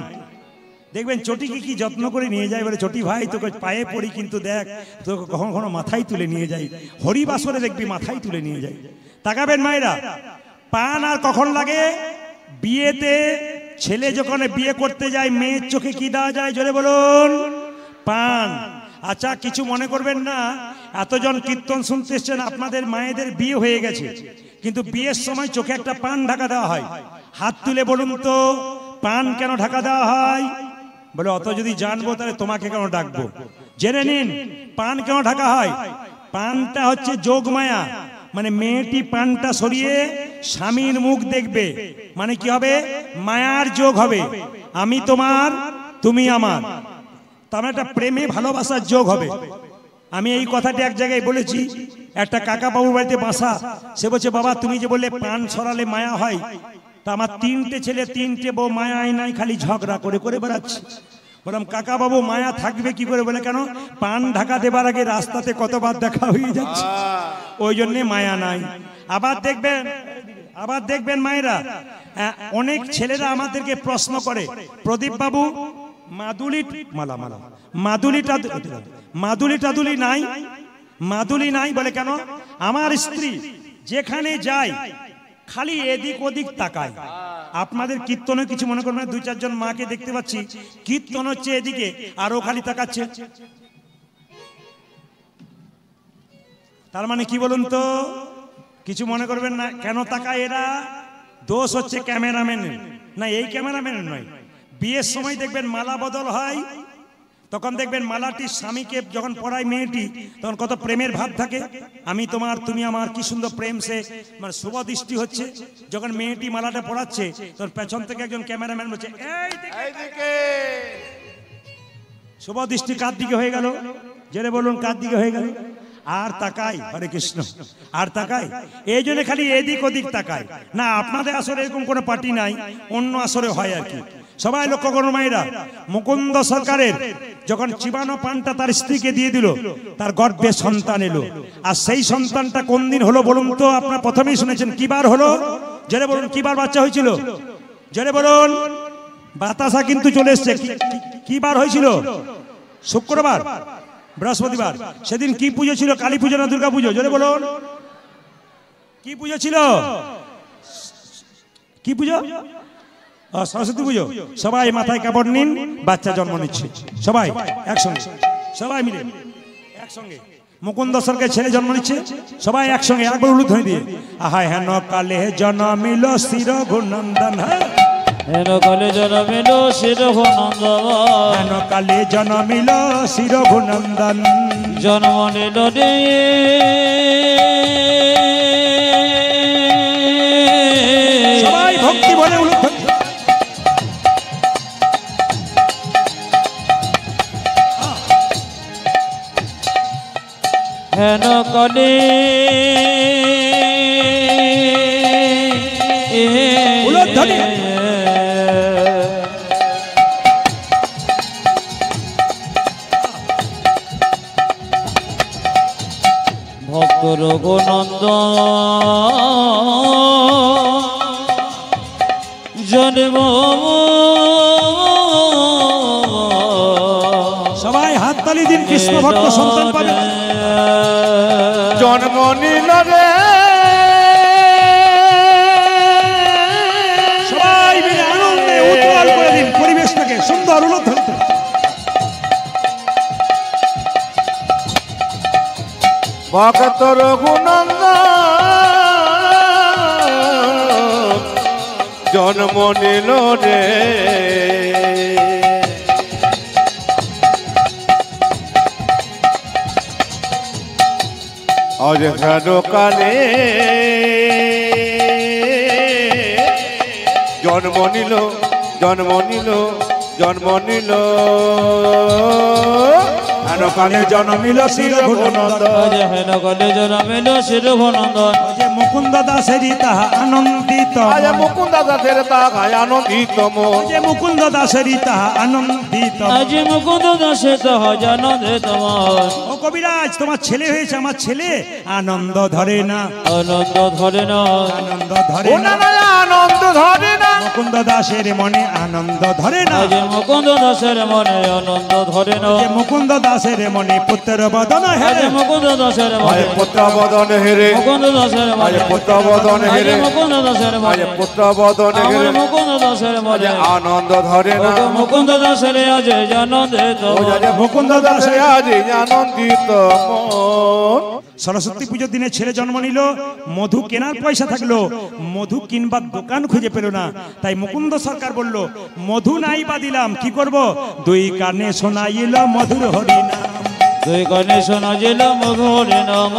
A: দেখবেন চটিকে কি যত্ন করে নিয়ে যায়, বলে চটি ভাই তোকে পায়ে পড়ি, কিন্তু দেখ তোকে কখনো কখনো মাথায় তুলে নিয়ে যাই। হরিবাসরে দেখবি মাথায় তুলে নিয়ে যাই। তাকাবেন মায়েরা, পান আর কখন লাগে? বিয়েতে। ছেলে যখন বিয়ে করতে যায় মেয়ের চোখে কি দেওয়া যায় জোরে বলুন? পান। আচ্ছা কিছু মনে করবেন না, এতজন কীর্তন শুনতে এসছেন, আপনাদের মায়েদের বিয়ে হয়ে গেছে, কিন্তু বিয়ের সময় চোখে একটা পান ঢাকা দেওয়া হয়। হাত তুলে বলুন তো, পান কেন ঢাকা দেওয়া হয়? বলে অত যদি জানবো তাহলে তোমাকে কেন ডাকবো। জেনে নিন পান কেন ঢাকা হয়। পানটা হচ্ছে যোগমায়া, মানে মেয়েটি পানটা সরিয়ে স্বামীর মুখ দেখবে, মানে কি হবে? মায়ার যোগ হবে। আমি তোমার, তুমি আমার, তার একটা প্রেমে ভালোবাসার যোগ হবে। আমি এই কথাটি এক জায়গায় বলেছি। একটা কাকা বাবুর বাড়িতে বাসা, সে বলছে বাবা তুমি যে বললে পান সরালে মায়া হয়, তা আমার 3টে ছেলে 3টে বউ মায়ায় নাই, খালি ঝগড়া করে করে বেড়াচ্ছে। বললাম কাকা বাবু মায়া থাকবে কি করে? বলে কেন? পান ঢাকা দেবার আগে রাস্তাতে কতবার দেখা হয়ে যাচ্ছে, ওই জন্যে মায়া নাই। আবার দেখবেন মায়েরা, অনেক ছেলেরা আমাদেরকে প্রশ্ন করে, প্রদীপ বাবু মাদুলি মালা মালা মাদুলি টাদুলি নাই, মাদুলি নাই। বলে কেন? আমার স্ত্রী যেখানে যায় খালি এদিক ওদিক তাকায়। আপনাদের কীর্তনে কিছু মনে করবেন, 2-4 জন মাকে দেখতে পাচ্ছি কীর্তন হচ্ছে এদিকে আর ও খালি তাকাচ্ছে। তার মানে কি বলুন তো? কিছু মনে করবেন না। কেন তাকায় এরা? দোষ হচ্ছে ক্যামেরাম্যানের, না এই ক্যামেরাম্যানের নয়। বিয়ের সময় দেখবেন মালা বদল হয়, তখন দেখবেন মালাটি স্বামীকে যখন পরায় মেয়েটি, তখন কত প্রেমের ভাব থাকে। আমি তোমার, তুমি আমার, কি সুন্দর প্রেম, সে মানে শুভ দৃষ্টি হচ্ছে। যখন মেয়েটি মালাটা পরাচ্ছে তখন পেছন থেকে একজন ক্যামেরাম্যান বলছে এইদিকে। শুভ দৃষ্টি কার দিকে হয়ে গেল? জেনে বলুন কার দিকে হয়ে গেল? আর তাকাই, হরে কৃষ্ণ, আর তাকাই। এই জন্য খালি এদিক ওদিক তাকায় না। আপনাদের আসরে এরকম কোনো পার্টি নাই, অন্য আসরে হয় আর কি। সবাই লক্ষ্য করুন মায়েরা, মুকুন্দ সরকারের যখন চিবানো পানটা তার স্ত্রীকে দিয়ে দিল, তার গর্ভে সন্তান এলো। আর সেই সন্তানটা কোন দিন হলো বলুন তো? আপনারা প্রথমেই শুনেছেন, কি বার হলো? জোরে বলুন, কি বার বাচ্চা হয়েছিল? জোরে বলুন। বাতাসা কিন্তু চলে এসছে। কি বার হয়েছিল? শুক্রবার, বৃহস্পতিবার। সেদিন কি পুজো ছিল? কালী পুজো না দুর্গা পুজো? জোরে বলুন। কি পুজো ছিল? কি পুজো? সরস্বতী পুজো। সবাই মাথায় কাপড় নিন, বাচ্চা জন্ম নিচ্ছে সবাই একসঙ্গে, সবাই মিলে একসঙ্গে। মুকুন্দ সরকার ছেলে জন্ম নিচ্ছে, সবাই একসঙ্গে একবার উলুধ্বনি দিয়ে আহায় হেন কালে জন্মিল শির ঘুনন্দন,
B: হেন কালে জন্মিল শির ঘুনন্দন,
A: হেন কালে জন্মিল শির ঘুনন্দন,
B: জন্ম নিল রে
A: সবাই ভক্তি বলে উলুধ্বনি।
B: হেন কালে
A: উলুধ্বনি।
B: ভক্ত রঘুনন্দ জন্ম,
A: সবাই হাততালি দিন, কৃষ্ণ ভক্ত সন্তান পাবে।
C: জন্ম নিল রে
A: সবাই মিলে আনন্দে উজ্জ্বল করে দিন পরিবেশটাকে, সুন্দর উলুধ্বনি।
C: ভক্ত রঘুনন্দন জন্ম নিল রে অজঘান কালে জন্ম নিল, জন্ম নিল, জন্ম নিল, হেন কালে জন্মিল শির ঘুনন্দন,
B: হেন কালে জন্মিল শির ঘুনন্দন,
A: মুকুন্দ দাসেরই তাহা আনন্দিত,
C: আজ মুকুন্দ দাসের তাহায় আনন্দিত মন,
A: মুকুন্দ দাসেরই তাহা আনন্দিত।
B: আজ মুকুন্দ দাসে তাহা আনন্দিত মন।
A: ও কবিরাজ, তোমার ছেলে হয়েছে, আমার ছেলে আনন্দ ধরে না,
B: আনন্দ ধরে না,
A: আনন্দ ধরে
C: ও
A: না,
C: না না আনন্দ ধরে না,
A: মুকুন্দ দাসের মনে আনন্দ ধরে না,
B: আজ মুকুন্দ দাসের মনে আনন্দ ধরে না,
A: মুকুন্দ দাসের মনে পুত্র বদন
B: আজ
A: হেরে,
B: মুকুন্দ দাসের
C: আজ
B: মনে
C: পুত্র বদন হেরে,
B: মুকুন্দ দাসের
C: আজ
B: মনে
C: পুত্র বদন
B: আজ
C: হেরে,
B: মুকুন্দ দাসের
C: আজ
B: মনে
C: পুত্র বদন
B: আমার
C: হেরে,
B: মুকুন্দ দাসের
C: আজ
B: মনে
C: আনন্দ ধরে না,
B: মুকুন্দ দাসের আজ আনন্দিত
C: ও আজ মুকুন্দ দাসে আজ আনন্দিত মন।
A: সরস্বতী পুজোর দিনে ছেলে জন্ম নিল, মধু কেনার পয়সা থাকলো, মধু কিনবার দোকান খুঁজে পেল না, তাই মুকুন্দ সরকার বলল মধু নাই বা দিলাম, কি করব? দুই কানে শোনাইল মধুর হরিনাম,
B: দুই কানে শোনা গেল মধুর নাম,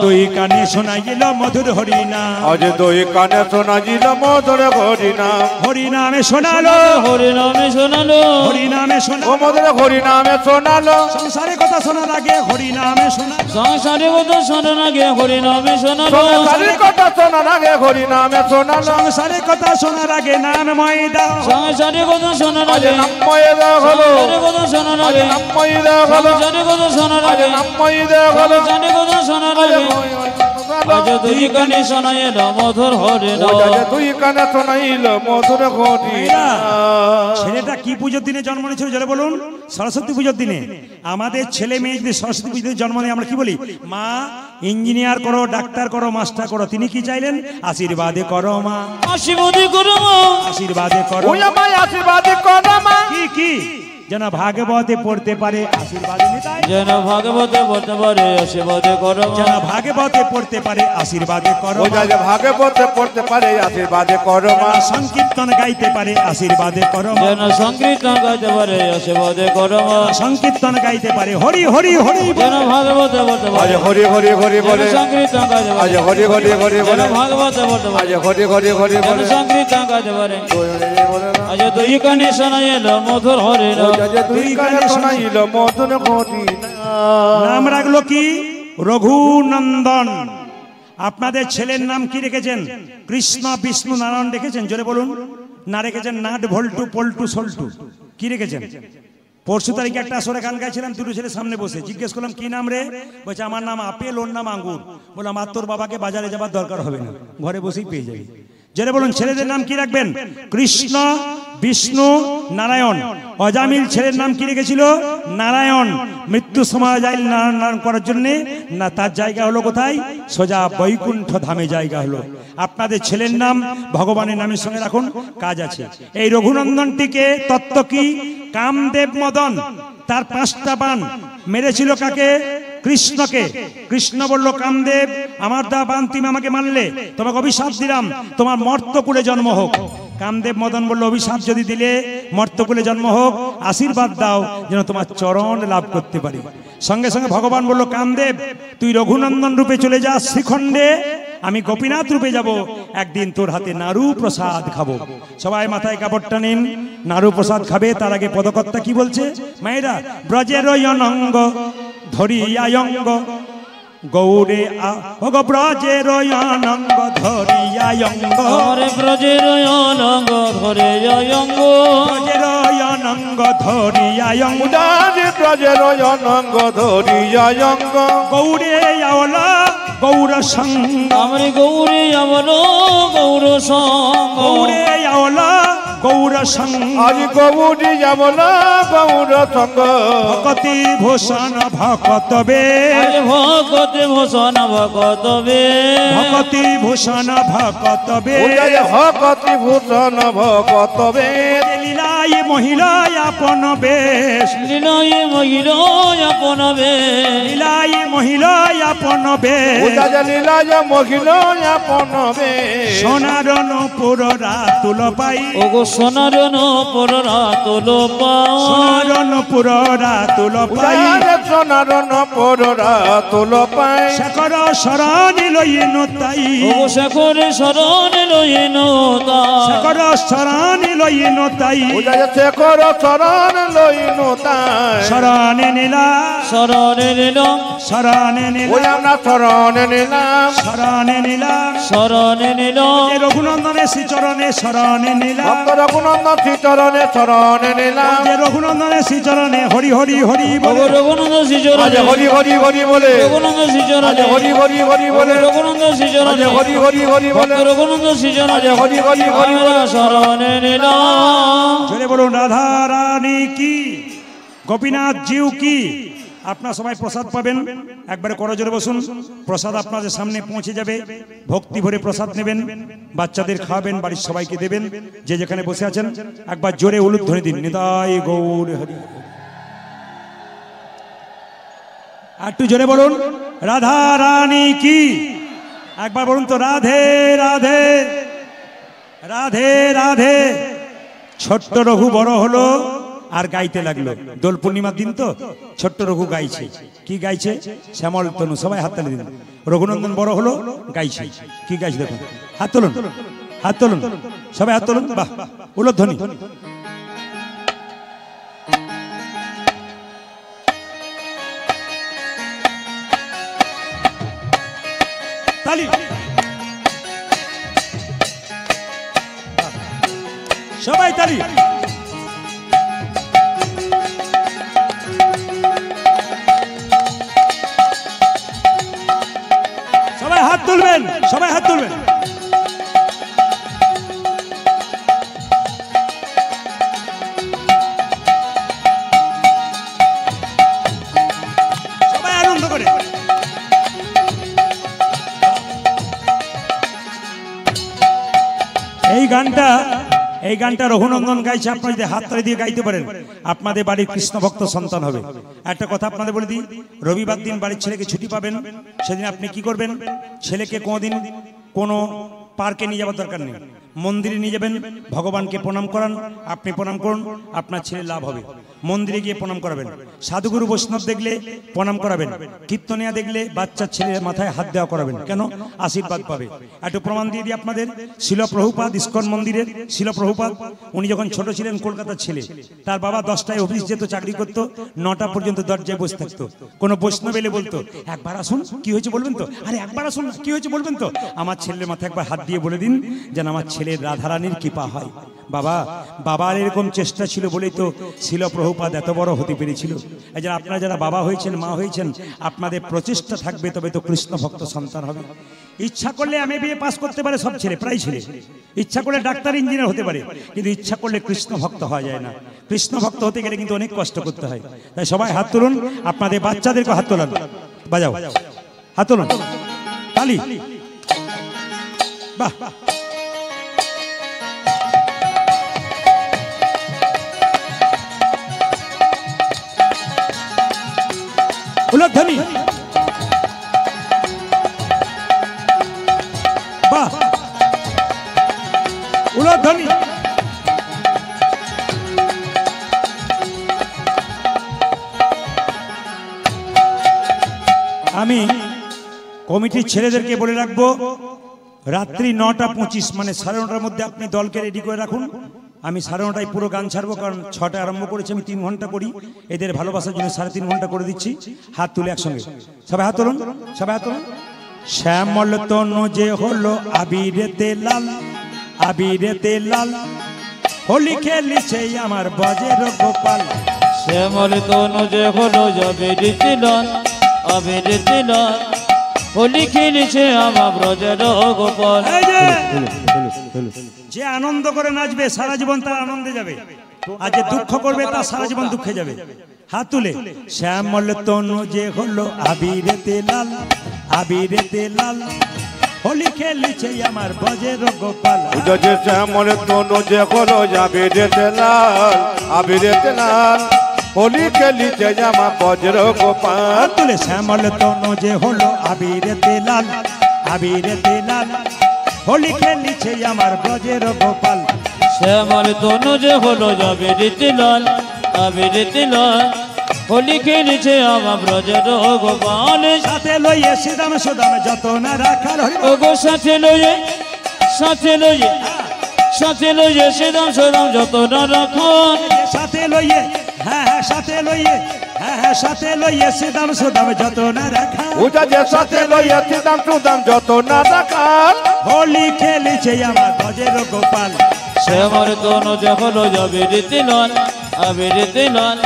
A: দুই কানে শোনাইল মধুর হরিনাম,
C: আজ দুই কানে শোনা জিল মধুর হরিনাম,
A: হরিনামে শোনালো,
B: হরিনামে শোনালো,
A: হরিনামে
C: ও
A: শোনালো,
C: মধুর হরিনামে শোনালো,
A: সংসারে কথা শোনার আগে হরিনামে শোনালো,
B: সংসারে কথা শোনার আগে হরিনামে শোনালো,
C: সংসারের কথা শোনার আগে হরিনামে শোনালো,
A: সংসারে কথা শোনার আগে নাম ময়দা,
B: সংসারে কথা শোনার
C: আজ
B: আগে,
C: নামময় দেওয়া হলো,
B: সংসারে কথা শোনার
C: আজ
B: আগে,
C: নামময় দেওয়া হলো,
B: সংসারে কথা শোনার
C: আজ
B: আগে,
C: নামময় দেওয়া হলো,
B: সংসারে কথা শোনার
C: আজ
B: আগে, আজ দুই কানে শোনায় মধুর হরিনাম,
C: দুই কানে শোনাইল মধুর হরিনাম।
A: ছেলেটা কি পুজোর দিনে জন্ম নিয়েছিল জলে বলুন? সরস্বতী পুজোর দিনে। আমাদের ছেলে মেয়ে যদি সরস্বতী পুজোর জন্ম নেয় আমরা কি বলি? মা ইঞ্জিনিয়ার করো, ডাক্তার করো, মাস্টার করো। তিনি কি চাইলেন? আশীর্বাদে করো মা,
B: আশীর্বাদে করো মা,
A: আশীর্বাদে করো।
C: ওই আমায় আশীর্বাদ করো মা,
A: কি কি যেন ভাগবতে পড়তে পারে আশীর্বাদে নিতাই,
B: যেন ভাগবতে পড়তে পারে আশীর্বাদে করো মা,
A: যেন ভাগবতে পড়তে পারে আশীর্বাদে করো
C: ও
A: মা,
C: যা ভাগে পড়তে পারে আশীর্বাদে করো মা,
A: যেন সংকীর্তন গাইতে পারে আশীর্বাদে করো মা,
B: যেন সংকীর্তন গাইতে পারে আশীর্বাদে করো মা,
A: সংকীর্তন গাইতে পারে হরি হরি হরি
B: যেন ভাগবতে পড়তে
C: আজ
B: পারে,
C: হরি হরি হরি
B: যেন
C: বলে,
B: সংকীর্তন গাইতে
C: আজ
B: পারে,
C: হরি হরি হরি
B: যেন
C: বলে,
B: ভাগবতে পড়তে
C: আজ
B: পারে,
C: হরি হরি হরি
B: যেন
C: বলে,
B: সংকীর্তন গাইতে পারে, আজ দুই কানে শোনা এলো মধুর হরিনাম,
C: দুই কানে শোনাইল মধুর হরিনাম।
A: নাম রাখলো কি? রঘুনন্দন। আপনাদের ছেলের নাম কি রেখেছেন? কৃষ্ণ বিষ্ণু নারায়ণ রেখেছেন? জোরে বলুন। না রেখেছেন নাট ভল্টু পল্টু সল্টু, কি রেখেছেন? পরশু তারিখে একটা আসরে গান গাইছিলাম, দুটো ছেলে সামনে বসে জিজ্ঞেস করলাম কি নাম রে? বলছে আমার নাম আপেল, ওর নাম আঙ্গুর। বললাম আর তোর বাবাকে বাজারে যাবার দরকার হবে না, ঘরে বসেই পেয়ে যাবে। জোরে বলুন ছেলেদের নাম কি রাখবেন? কৃষ্ণ বিষ্ণু নারায়ণ। অজামিল ছেলের নাম কি রেখেছিল? নারায়ণ। মৃত্যু সময় যায় নারায়ণ করার জন্য না, তার জায়গা হলো কোথায়? সোজা বৈকুণ্ঠ ধামে জায়গা হলো। আপনাদের ছেলের নাম ভগবানের নামের সঙ্গে রাখুন, কাজ আছে। এই রঘুনন্দনটিকে তত্ত্ব কি? কামদেব মদন তার 5টা বাণ মেরেছিল কাকে? কৃষ্ণকে। কৃষ্ণ বলল, কামদেব আমার দা বাণ তুমি আমাকে মানলে, তোমাকে অভিশাপ দিলাম, তোমার মর্তকুলে জন্ম হোক। কামদেব মদন বলল, অভিশাপ যদি দিলে মর্তকুলে জন্ম হোক, আশীর্বাদ দাও যেন তোমার চরণ লাভ করতে পারি। সঙ্গে সঙ্গে ভগবান বলল, কামদেব তুই রঘুনন্দন রূপে চলে যা শ্রীখণ্ডে, আমি গোপীনাথ রূপে যাব, একদিন তোর হাতে নাড়ু প্রসাদ খাবো। সবাই মাথায় কাপড়টা নিন, নাড়ু প্রসাদ খাবে। তার আগে পদকর্তা কি বলছে? মায়েরা, ব্রজের অনঙ্গ ধরিয়ায়ঙ্গ গৌরে আগ ব্রজের অনঙ্গ ধরিয়ায়ঙ্গ,
B: ব্রজের অনঙ্গ ধরিয়ায়ঙ্গ,
A: ব্রজের অনঙ্গ ধরিয়ায়ঙ্গ,
C: ব্রজের অনঙ্গ ধরিয়ায়ঙ্গ
A: গৌরে আওলা গৌর সঙ্গ,
B: আমরে গৌরে আমল গৌর সঙ্গ,
A: গৌরে আওলা গৌর সঙ্গ,
C: আজ গৌরী যমনা গৌর সঙ্গ,
A: ভকতি ভূষণ ভকত বে,
B: ভকতি ভূষণ ভকত বে,
A: ভকতি ভূষণ ভকত বে,
C: ভকতি ভূষণ ভকত বে,
A: লীলাই মহিলায় আপন বেশ,
B: লীলাই মহিলা আপন বে,
A: লীলাই মহিলায় আপন বেশ,
C: লীলায় মহিলা আপন বে,
A: সোনার নূপুর রাতুল পাই,
B: ওগো সোনার নূপুর রাতুল পাই,
A: সোনার নূপুর রাতুল পাই,
C: সোনার নূপুর রাতুল পাই,
A: শেখর শরণ লইন তাই,
B: ওগো শেখর শরণ লইন তাই,
A: শেখর শরণ লইন তাই,
C: শেখর শরণ লইন তাই,
A: শরণে নীলা
B: শরণে নিলাম,
A: শরণে নীলা,
C: আমরা শরণে নিলাম,
A: শরণে নীলা,
B: শরণে নিলাম,
A: রঘুনন্দনের শ্রীচরণে শরণে নীলা,
C: রঘুনন্দন শ্রীচরণে শরণে নিলাম,
A: রঘুনন্দনের শ্রীচরণে হরি হরি হরি বলে,
B: রঘুনন্দ শ্রীচরণে
C: হরি হরি হরি বলে,
B: রঘুনন্দ শ্রীচরণে
C: হরি হরি হরি বলে,
B: রঘুনন্দ শ্রীচরণে
C: হরি হরি হরি বলে,
B: রঘুনন্দ শ্রীচরণে
C: হরি হরি হরি বলে,
B: শরণে নিলাম।
A: জোরে বলুন রাধা রানী কি, গোপীনাথ জিউ কি। আপনারা সবাই প্রসাদ পাবেন, একবারে করজোরে বসুন। প্রসাদ আপনাদের সামনে পৌঁছে যাবে, ভক্তি ভরে প্রসাদ নেবেন, বাচ্চাদের খাওয়াবেন, বাড়ির সবাইকে দেবেন। যে যেখানে বসে আছেন একবার জোরে উলুধ্বনি দিন, নিতাই গৌর হরি। একটু জোরে বলুন রাধা রানী কি, একবার বলুন তো রাধে রাধে রাধে রাধে। ছোট্ট রঘু বড় হলো আর গাইতে লাগলো। দোল পূর্ণিমার দিন তো ছোট্ট রঘু গাইছে। কি গাইছে? শ্যামল তনু। সবাই হাততালি দিন। রঘুনন্দন বড় হলো, গাইছে। কি গাইছে দেখুন, হাত তুলুন, হাত তুলুন, সবাই হাত তুলুন। বাহ, উলধ্বনি। তালি, সবাই তালি। সবাই হাত তুলবেন, সবাই হাত তুলবেন। সবাই আনন্দ করে। এই গানটা রঘুনন্দন গাইছে। আপনারা যদি হাততালি দিয়ে গাইতে পারেন, আপনাদের বাড়ির কৃষ্ণ ভক্ত সন্তান হবে। একটা কথা আপনাদের বলে দিই, রবিবার দিন বাড়ির ছেলেকে ছুটি পাবেন। সেদিন আপনি কি করবেন? ছেলেকে কোনোদিন কোনো পার্কে নিয়ে যাওয়ার দরকার নেই, মন্দিরে নিয়ে যাবেন, ভগবানকে প্রণাম করান। আপনি প্রণাম করুন, আপনার ছেলের লাভ হবে। মন্দিরে গিয়ে প্রণাম করাবেন, সাধুগুরু বৈষ্ণব দেখলে প্রণাম করাবেন, কীর্তনিয়া দেখলে বাচ্চার ছেলের মাথায় হাত দেওয়া করাবেন। কেন? আশীর্বাদ পাবে। একটু প্রমাণ দিয়ে দিই আপনাদের। শিল প্রভুপাদ, ইস্কন মন্দিরের শিল প্রভুপাদ, উনি যখন ছোট ছিলেন, কলকাতার ছেলে, তার বাবা 10টায় অফিস যেত, চাকরি করতো, 9টা পর্যন্ত দরজায় বসে থাকতো। কোনো বৈষ্ণব এলে বলতো, একবার আসুন, কি হয়েছে বলবেন তো? আরে একবার আসুন না, কি হয়েছে বলবেন তো? আমার ছেলের মাথায় একবার হাত দিয়ে বলে দিন যেন আমার ছেলের রাধারানীর কৃপা হয়। বাবার এরকম চেষ্টা ছিল বলেই তো শিল প্রভু প্রভুপাদ এত বড় হতে পেরেছিল। এই যে আপনারা যারা বাবা হয়েছেন, মা হয়েছেন, আপনাদের প্রচেষ্টা থাকবে তবে তো কৃষ্ণ ভক্ত সন্তান হবে। ইচ্ছা করলে MBA পাস করতে পারে সব ছেলে, প্রায় ছেলে। ইচ্ছা করলে ডাক্তার, ইঞ্জিনিয়ার হতে পারে, কিন্তু ইচ্ছা করলে কৃষ্ণ ভক্ত হওয়া যায় না। কৃষ্ণ ভক্ত হতে গেলে কিন্তু অনেক কষ্ট করতে হয়। তাই সবাই হাত তুলুন, আপনাদের বাচ্চাদেরকে হাত তোলান, বাজাও, হাত তুলুন, তালি, বাহ, উলধ্বনি, বাহ, উলধ্বনি। আমি কমিটির ছেলেদেরকে বলে রাখবো, রাত্রি 9:25 মানে 9:30টার মধ্যে আপনি দলকে রেডি করে রাখুন। আমি 9:30টায় পুরো গান ছাড়বো, কারণ 6টায় আরম্ভ করেছি, আমি 3 ঘন্টা করি। এদের ভালোবাসার জন্য 3.5 ঘন্টা করে দিচ্ছি। হাত তুলে একসঙ্গে সবাই হাত তুলুন, সবাই হাত তুলুন। শ্যামল তনু যে হলো আবিরেতে লাল, আবিরেতে লাল, হোলি খেলিছে আমার বজের গোপাল।
B: শ্যামল তনু যে হলো আবিরেতে লাল, আবিরেতে লাল, হোলি খেলিছে আমার ব্রজের গোপাল।
A: যে আনন্দ করে নাচবে সারা জীবন তার আনন্দে যাবে, আর যে দুঃখ করবে তার সারা জীবন দুঃখে যাবে। হাত তুলে, শ্যামল তনু যে হলো আবিরেতে লাল, আবিরেতে লাল, হোলি খেলিছে আমার বজের গোপাল।
C: শ্যামল তনু যে হলো আবিরেতে লাল, আবিরেতে লাল, হোলি খেলিছে আমার বজের গোপাল।
A: তুলে, শ্যামল তনু যে হলো আবিরেতে লাল, আবিরেতে লাল, হোলি খেলিছে আমার ব্রজের গোপাল।
B: শ্যামল তনু যে হলো আবিরেতে লাল, আবিরেতে লাল, হোলি খেলিছে আমার ব্রজের গোপাল।
A: সাথে লইয়ে শ্রীরাম সুদাম যত না রাখার,
B: ওগো সাথে লইয়ে, সাথে লইয়ে, সাথে লইয়ে শ্রীরাম সুদাম যত না রাখার।
A: সাথে লইয়ে, হ্যাঁ হ্যাঁ সাথে লইয়ে, হ্যাঁ হ্যাঁ সাথে লইয়ে শ্রীরাম সুদাম যত না রাখা।
C: ওটা যে সাথে লইয়া শ্রীরাম সুদাম যত না রাখার,
A: হোলি খেলিছে আমার ব্রজের গোপাল।
B: শ্যামল তনু যে হলো আবিরেতে লাল, আবিরেতে লাল,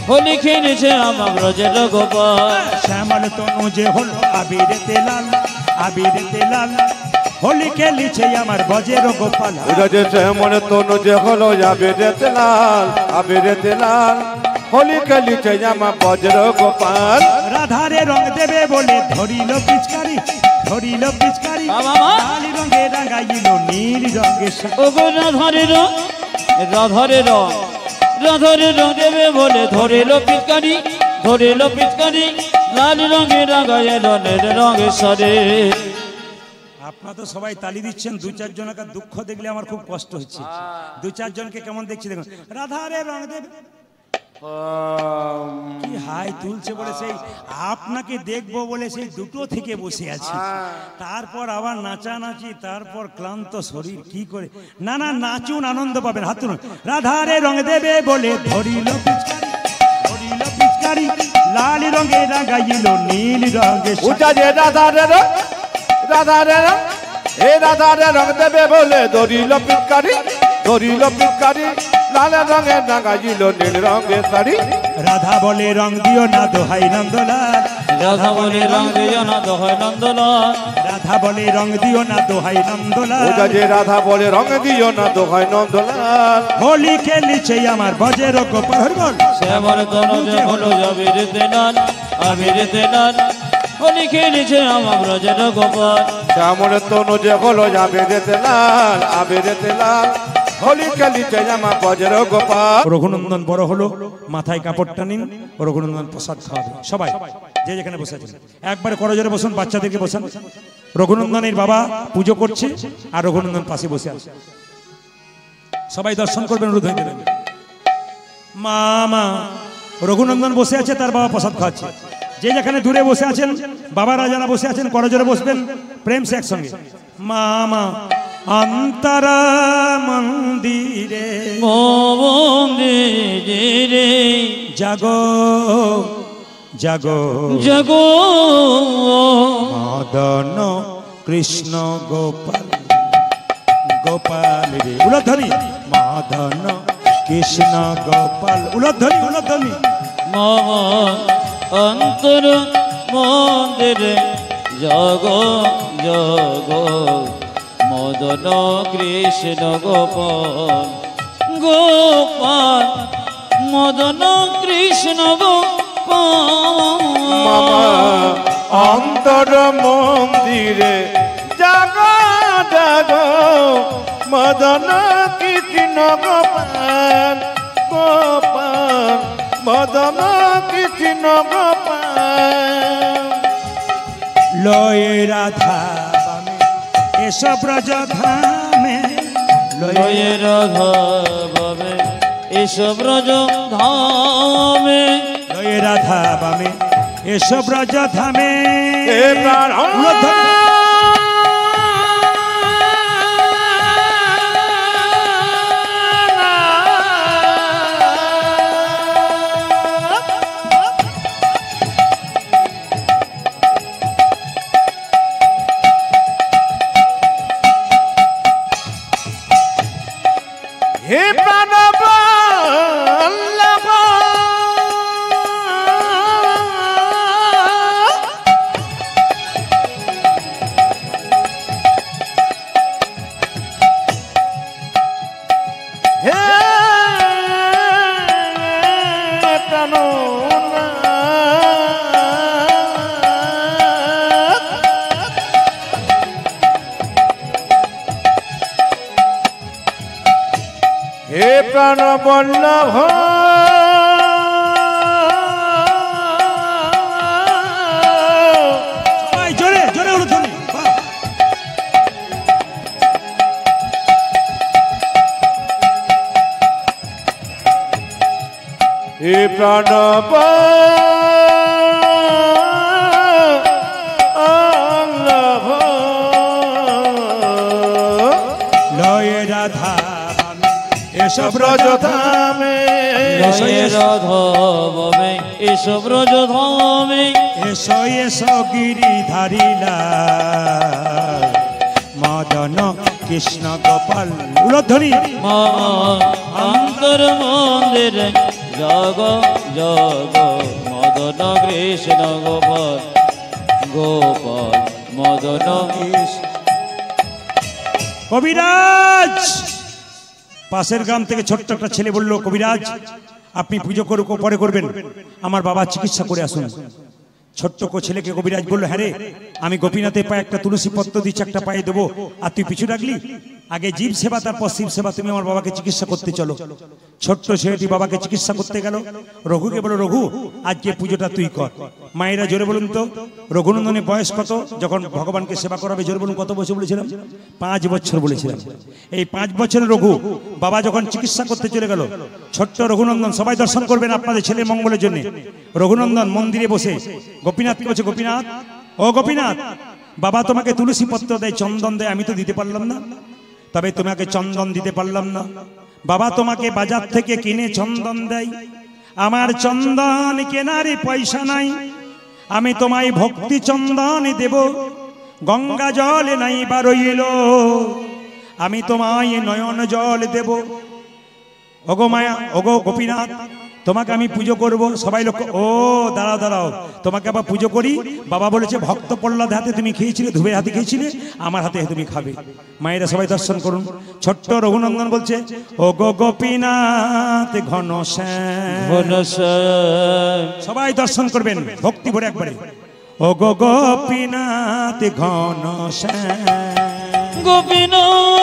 B: হোলি খেলিছে আমার ব্রজের গোপাল।
A: শ্যামল তনু যে হলো আবিরেতে লাল, আবিরেতে লাল, হোলি খেলিছে আমার ব্রজের গোপাল।
C: ওটা যে শ্যামল তনু যে হলো আবিরেতে লাল, আবিরেতে লাল, হোলি খেলিছে আমার বজের গোপাল।
A: রাধারে রং দেবে বলে ধরিল পিচকারি, ধরিল পিচকারি, লাল রঙে রাঙাইল নীল রঙে।
B: ওগো রাধারে রং, রাধারে রং, রাধারে রং দেবে বলে ধরিল পিচকারি, ধরিল পিচকারি, লাল রঙে রাঙাইল নীল রঙে সরে।
A: আপনারা তো সবাই তালি দিচ্ছেন, 2-4 জনকে দুঃখ দেখলে আমার খুব কষ্ট হচ্ছে। 2-4 জনকে কেমন দেখছি দেখুন, রাধারে রং দেবে, কি হাই তুলছে বলে সেই আপনাকে দেখবো বলে সেই দুটো থেকে বসে আছি। তারপর আবার নাচানাচি, তারপর ক্লান্ত শরীর, কি করে না না নাচুন, আনন্দ পাবেন। হাত তুলুন। রাধারে রং দেবে বলে ধরিল পিচকারি, ধরিল পিচকারি, লাল রঙে রাঙাইল নীল রঙে।
C: ওটা যে রাধারে রং, রাধারে রং, এ রাধারে রং দেবে বলে ধরিল পিচকারি, ধরিল পিচকারি, লাল রঙে রাঙাইল নীল রঙের শাড়ি।
A: রাধা বলে রং দিও না দোহাই নন্দলাল,
B: রাধা বলে রং দিও না দোহাই নন্দলাল,
A: রাধা বলে রং দিও না দোহাই নন্দলাল।
C: ওটা যে রাধা বলে রং দিও না দোহাই নন্দলাল।
A: হোলি খেলিছে আমার বজের গোপাল। হরি বল।
B: শ্যামল তনু যে হলো আবিরেতে লাল, আবিরেতে লাল, হোলি খেলিছে আমার ব্রজের গোপাল।
C: শ্যামল তনু যে হলো আবিরেতে লাল, আবিরেতে লাল, হোলি খেলিছে আমার বজের গোপাল।
A: রঘুনন্দন বড় হলো, মাথায় কাপড়টা নিন, রঘুনন্দন প্রসাদ খাওয়াবে। সবাই যে যেখানে বসে আছেন একবারে করজোরে বসুন, বাচ্চাদেরকে বসান। রঘুনন্দনের বাবা পুজো করছে আর রঘুনন্দন পাশে বসে আছে, সবাই দর্শন করবেন, অনুরোধ হয়ে দেবেন। মা রঘুনন্দন বসে আছে, তার বাবা প্রসাদ খাওয়াচ্ছে। যে যেখানে দূরে বসে আছেন, বাবারা যারা বসে আছেন করজোরে বসবেন, প্রেম সে একসঙ্গে। মা অন্তরা মন্দিরে,
B: মন্দিরে
A: জাগো জাগো
B: জাগো,
A: মদন কৃষ্ণ গোপাল, গোপাল রে উলধ্বনি, মদন কৃষ্ণ গোপাল। উলধ্বনি উলধ্বনি।
B: মম অন্তর মন্দিরে জগ জগ মদন কৃষ্ণ গোপাল গোপাল মদন কৃষ্ণ
C: মম
B: গোপাল।
C: অন্তর মন্দিরে জাগ জাগ মদন কৃষ্ণ গোপাল গোপাল মদন কৃষ্ণ গোপাল।
A: লয়ে রাধা বামে এসব ব্রজ ধামে।
B: লয়ে রাধা বাবে এসব ব্রজ ধামে।
A: লয়ে রাধা বামে এসব ব্রজ ধামে।
C: এ প্রাণ
A: উলধ্বনি।
C: হে প্রাণ বল্লভ হে প্রাণ হে প্রাণ বল্লভ
A: সবাই জোরে জোরে উলধ্বনি। বাহ।
C: হে প্রাণ বল্লভ
A: লয়ে রাধা বামে এসব ব্রজ
C: ব্রজ
A: ধামে।
C: ধামে
B: লয়ে রাধা বাবে এসব ব্রজ ধামে।
A: এসো এসো গিরিধারিলা মদন কৃষ্ণ গোপাল। উলধ্বনি।
B: মম অন্তর মন্দিরে জগ জগ মদন কৃষ্ণ গোপাল গোপাল মদন।
A: কবিরাজ পাশের গ্রাম থেকে ছোট্ট একটা ছেলে বলল, কবিরাজ আপনি পুজো পরে করবেন, আমার বাবা চিকিৎসা করে আসুন। ছোট্ট ছেলেকে কবিরাজ বলল, হ্যাঁ রে, আমি গোপীনাথের পায়ে একটা তুলসী পত্র দিচ্ছি, একটা পায়ে দেবো, আর তুই পিছু রাখলি? আগে জীব সেবা তারপর শিব সেবা, তুমি আমার বাবাকে চিকিৎসা করতে চলো। ছোট্ট ছেলেটি বাবাকে চিকিৎসা করতে গেল। রঘুকে বলো, রঘু আজকে পুজোটা তুই কর। মায়েরা জোরে বলুন তো, রঘুনন্দনের বয়স কত যখন ভগবানকে সেবা করাবে? জোরে বলুন, কত বছর বলেছিলাম? 5 বছর বলেছিলাম। এই 5 বছরের রঘু বাবা যখন চিকিৎসা করতে চলে গেল, ছোট্ট রঘুনন্দন, সবাই দর্শন করবেন আপনাদের ছেলের মঙ্গলের জন্য। রঘুনন্দন মন্দিরে বসে গোপীনাথকে বলছে, গোপীনাথ, ও গোপীনাথ, বাবা তোমাকে তুলসী পত্র দেয়, চন্দন দেয়, আমি তো দিতে পারলাম না, তবে তোমাকে চন্দন দিতে পারলাম না। বাবা তোমাকে বাজার থেকে কিনে চন্দন দেয়, আমার চন্দন কেনার পয়সা নাই, আমি তোমায় ভক্তি চন্দন দেব। গঙ্গা জল নাই বা রইল, আমি তোমায় নয়ন জল দেব। ওগো মায়া, ওগো গোপীনাথ, তোমাকে আমি পুজো করব। সবাই লোক, ও দাঁড়াও দাঁড়াও, তোমাকে আবার পুজো করি। বাবা বলেছে ভক্ত প্রহ্লাদ হাতে তুমি খেয়েছিলে, ধুবের হাতে খেয়েছিলে, আমার হাতে তুমি খাবে। মায়েরা সবাই দর্শন করুন। ছোট্ট রঘুনন্দন বলছে, ও গো গোপীনাথ ঘনশ্যাম। সবাই দর্শন করবেন ভক্তি ভরে একবারে। ও গো গোপীনাথ ঘনশ্যাম।
B: গোপীনাথ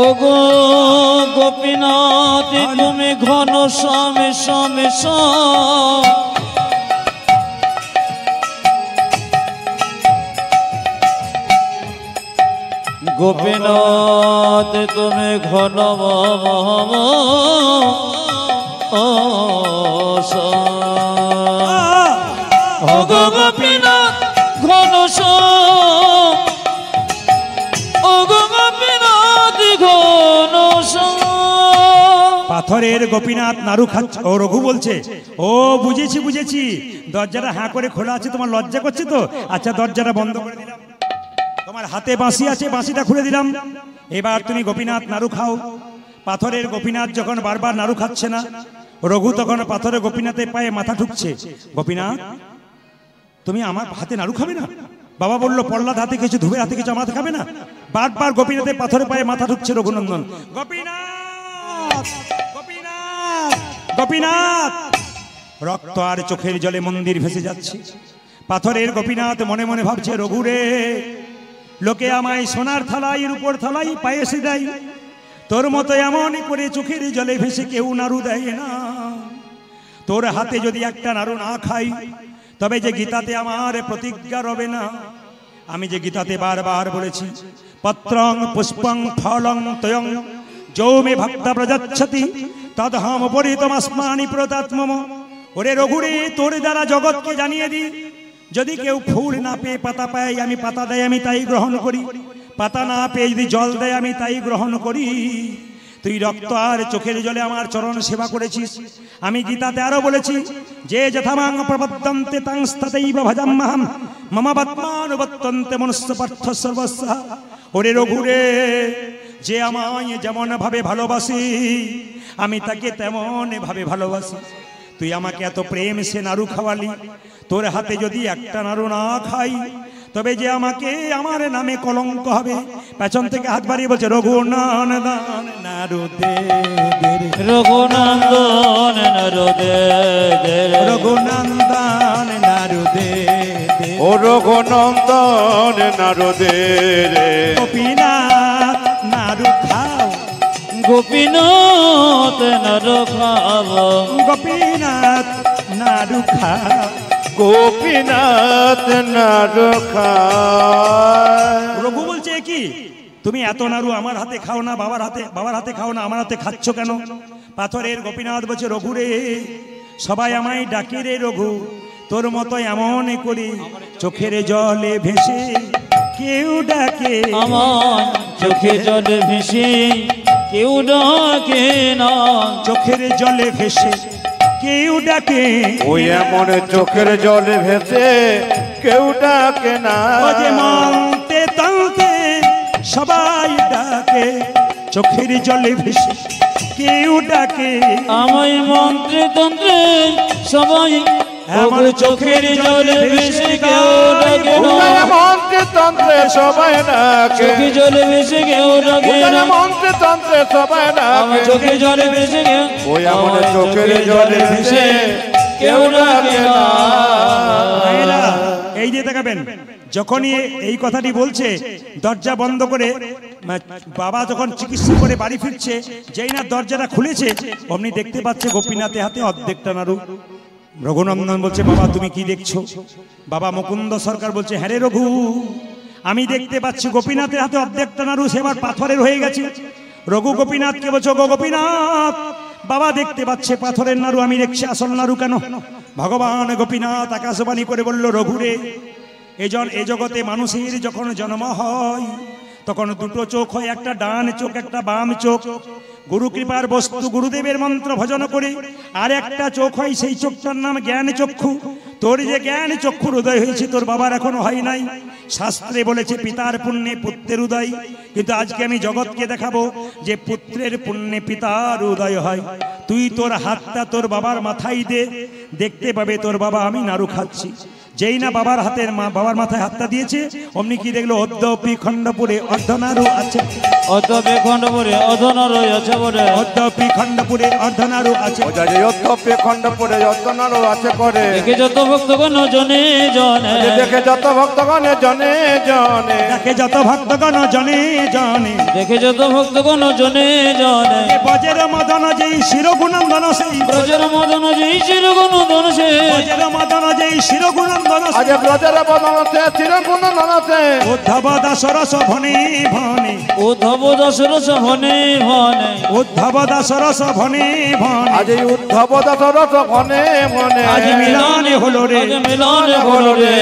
B: ওগো গোপীনাথ তুমি ঘন শ্যামে শ্যামে শ্যাম। গোপীনাথ তুমি ঘন শ্যাম। ও গো গোপীনাথ ঘন শ্যাম ও গো গোপীনাথ ঘন শ্যাম।
A: পাথরের গোপীনাথ নাড়ু খাচ্ছে। ও রঘু বলছে, ও বুঝেছি বুঝেছি, দরজাটা হাঁ করে খোলা আছে, তোমার লজ্জা করছে তো, আচ্ছা দরজাটা বন্ধ করে দিলাম, তোমার হাতে বাঁশি আছে, বাঁশিটা খুলে দিলাম, এবার তুমি গোপীনাথ নাড়ু খাও। পাথরের গোপীনাথ যখন বারবার নাড়ু খাচ্ছে না, রঘু তখন পাথরের গোপীনাথের পায়ে মাথা ঠুকছে। গোপীনাথ তুমি আমার হাতে নাড়ু খাবে না? বাবা বললো পল্লাদ হাতে কিছু, ধুবের হাতে কিছু, আমার হাতে খাবে না? বারবার গোপীনাথের পাথরের পায়ে মাথা ঠুকছে রঘুনন্দন। গোপীনাথ গোপীনাথ গোপীনাথ। রক্ত আর চোখের জলে মন্দির ভেসে যাচ্ছে। পাথরের গোপীনাথ মনে মনে ভাবছে, রঘুরে, লোকে আমায় সোনার থালাই রূপোর থালাই পায়েসে দেয়, তোর মতো এমন করে চোখের জলে ভেসে কেউ নাড়ু দেয় না। তোর হাতে যদি একটা নাড়ু না খাই, তবে যে গীতাতে আমার প্রতিজ্ঞা রবে না। আমি যে গীতাতে বারবার বলেছি, পত্রং পুষ্পং ফলং তয়ং যৌমে ভক্তা প্রজাচ্ছতি তদহম পরিতমস্মানি প্রতাত্মম। ওরে রঘুরে, তোর দ্বারা জগৎকে জানিয়ে দি, যদি কেউ ফুল না পেয়ে পাতা পায়, আমি পাতা দেয় আমি তাই গ্রহণ করি, পাতা না পেয়ে যদি জল দেয় আমি তাই গ্রহণ করি। তুই রক্ত আর চোখের জলে আমার চরণ সেবা করেছিস। আমি গীতাতে আরো বলেছি, যে যথামাং প্রবদ্ধন্তে তাংস্ততৈব ভজাম্যহম মম বত্মানুবর্তন্তে মনুষ্য পার্থ সর্বস্ব। ওরে রঘুরে, যে আমায় যেমন ভাবে ভালোবাসি, আমি তাকে তেমন ভাবে ভালোবাসি। তুই আমাকে এত প্রেম সে নাড়ু খাওয়ালি, তোর হাতে যদি একটা নাড়ু না খাই, তবে যে আমাকে আমার নামে কলঙ্ক হবে। পেছন থেকে হাত বাড়িয়ে বলছে, রঘুনন্দন নাড়ু দে দে রে,
B: রঘুনন্দন নাড়ু দে দে রে,
A: রঘুনন্দন নাড়ু দে দে,
C: ও রঘুনন্দন নাড়ু দে রে,
A: গোপীনাথ নাড়ু খাও,
B: গোপীনাথ নাড়ু খাও,
A: গোপীনাথ নাড়ু খাও।
C: গোপীনাথ নাড়ু খায়।
A: রঘু বলছে, কি তুমি এত নাড়ু আমার হাতে খাও না, বাবার হাতে খাও না, আমার হাতে খাচ্ছ কেন? পাথরের গোপীনাথ বলছে, রঘুরে, সবাই আমায় ডাকে রে রঘু, তোর মতো এমন করি চোখের জলে ভেসে কেউ ডাকে
B: আমার চোখে জলে ভেসে কেউ ডাকে না,
A: চোখের জলে ভেসে কেউ ডাকে,
C: ওই এমন চোখের জলে ভেসে কেউ ডাকে না।
A: ও যে মন্তে তন্তে সবাই ডাকে, চোখের জলে ভেসে কেউ ডাকে,
B: আমায় মন্ত্রে তন্ত্রে সবাই আমার চোখের জলে ভেসে কেউ ডাকে না,
C: মন্ত্রে তন্ত্রে সবাই ডাকে,
B: চোখে জলে ভেসে কেউ ডাকে না,
C: মন্ত্রে তন্ত্রে সবাই
B: আমার
C: ডাকে,
B: চোখে জলে ভেসে কেউ,
C: ওই এমন চোখের জলে ভেসে কেউ ডাকে না।
A: ভাইয়েরা, এই যে দেখাবেন, যখনই এই কথাটি বলছে, দরজা বন্ধ করে বাবা যখন চিকিৎসা করে বাড়ি ফিরছে, যেই না দরজাটা খুলেছে, অমনি দেখতে পাচ্ছে গোপীনাথের হাতে অর্ধেকটা নাড়ু। রঘুনন্দন বলছে, বাবা তুমি কি দেখছো? বাবা মুকুন্দ সরকার বলছে, হ্যাঁ রে রঘু, আমি দেখতে পাচ্ছি গোপীনাথের হাতে অর্ধেকটা নাড়ু সেবার পাথরের হয়ে গেছে। রঘু গোপীনাথকে বলছো, গো গোপীনাথ, বাবা দেখতে পাচ্ছে পাথরের নাড়ু, আমি দেখছি আসল নাড়ু কেন? ভগবান গোপীনাথ আকাশবাণী করে বলল, রঘুরে, এ জগতে মানুষের যখন জন্ম হয়, তখন দুটো চোখ হয়, একটা ডান চোখ একটা বাম চোখ। গুরু কৃপার বস্তু গুরুদেবের মন্ত্র ভজন করে আর একটা চোখ হয়, সেই চোখটার নাম জ্ঞান চক্ষু। তোর যে জ্ঞান চক্ষুর উদয় হয়েছে, তোর বাবার এখনো হয় নাই। শাস্ত্রে বলেছে পিতার পুণ্যে পুত্রের উদয়, কিন্তু আজকে আমি জগৎকে দেখাবো যে পুত্রের পুণ্যে পিতার উদয় হয়। তুই তোর হাতটা তোর বাবার মাথায় দে, দেখতে পাবে তোর বাবা আমি নাড়ু খাচ্ছি। যেই না বাবার মাথায় হাতটা দিয়েছে, অমনি কি দেখলো, অদ্যপি খণ্ডপুরে অর্ধনাড়ু আছে,
B: অদ্যপি খণ্ডপুরে অর্ধনাড়ু আছে বলে,
A: অদ্যপি খণ্ডপুরে অর্ধনাড়ু আছে,
C: অদ্যপি খণ্ডপুরে অর্ধনাড়ু আছে করে।
B: দেখে যত ভক্তগণ জনে জনে,
C: দেখে যত ভক্তগণ জনে জনে,
A: দেখে যত ভক্তগণ জনে জনে,
B: দেখে যত ভক্তগণ জনে জনে,
A: বজের মদন যেই শিরগুণন্দন সেই,
B: ব্রজের মদন যেই চিরগুণন্দন সে,
A: বজের মদন যেই শিরগুণন্দন
C: আগে ব্রজের বদন আছে চিরগুণন্দন আছে,
A: উদ্ধব দাস রস ভনে ভনে,
B: উদ্ধব দশরথ ভনে ভনে
A: উদ্ধব দাসরস ভনে ভনে
C: আজ এই উদ্ধব দশরথ ভনে ভনে
A: আজ মিলন হলো রে
B: আজ মিলন হলো রে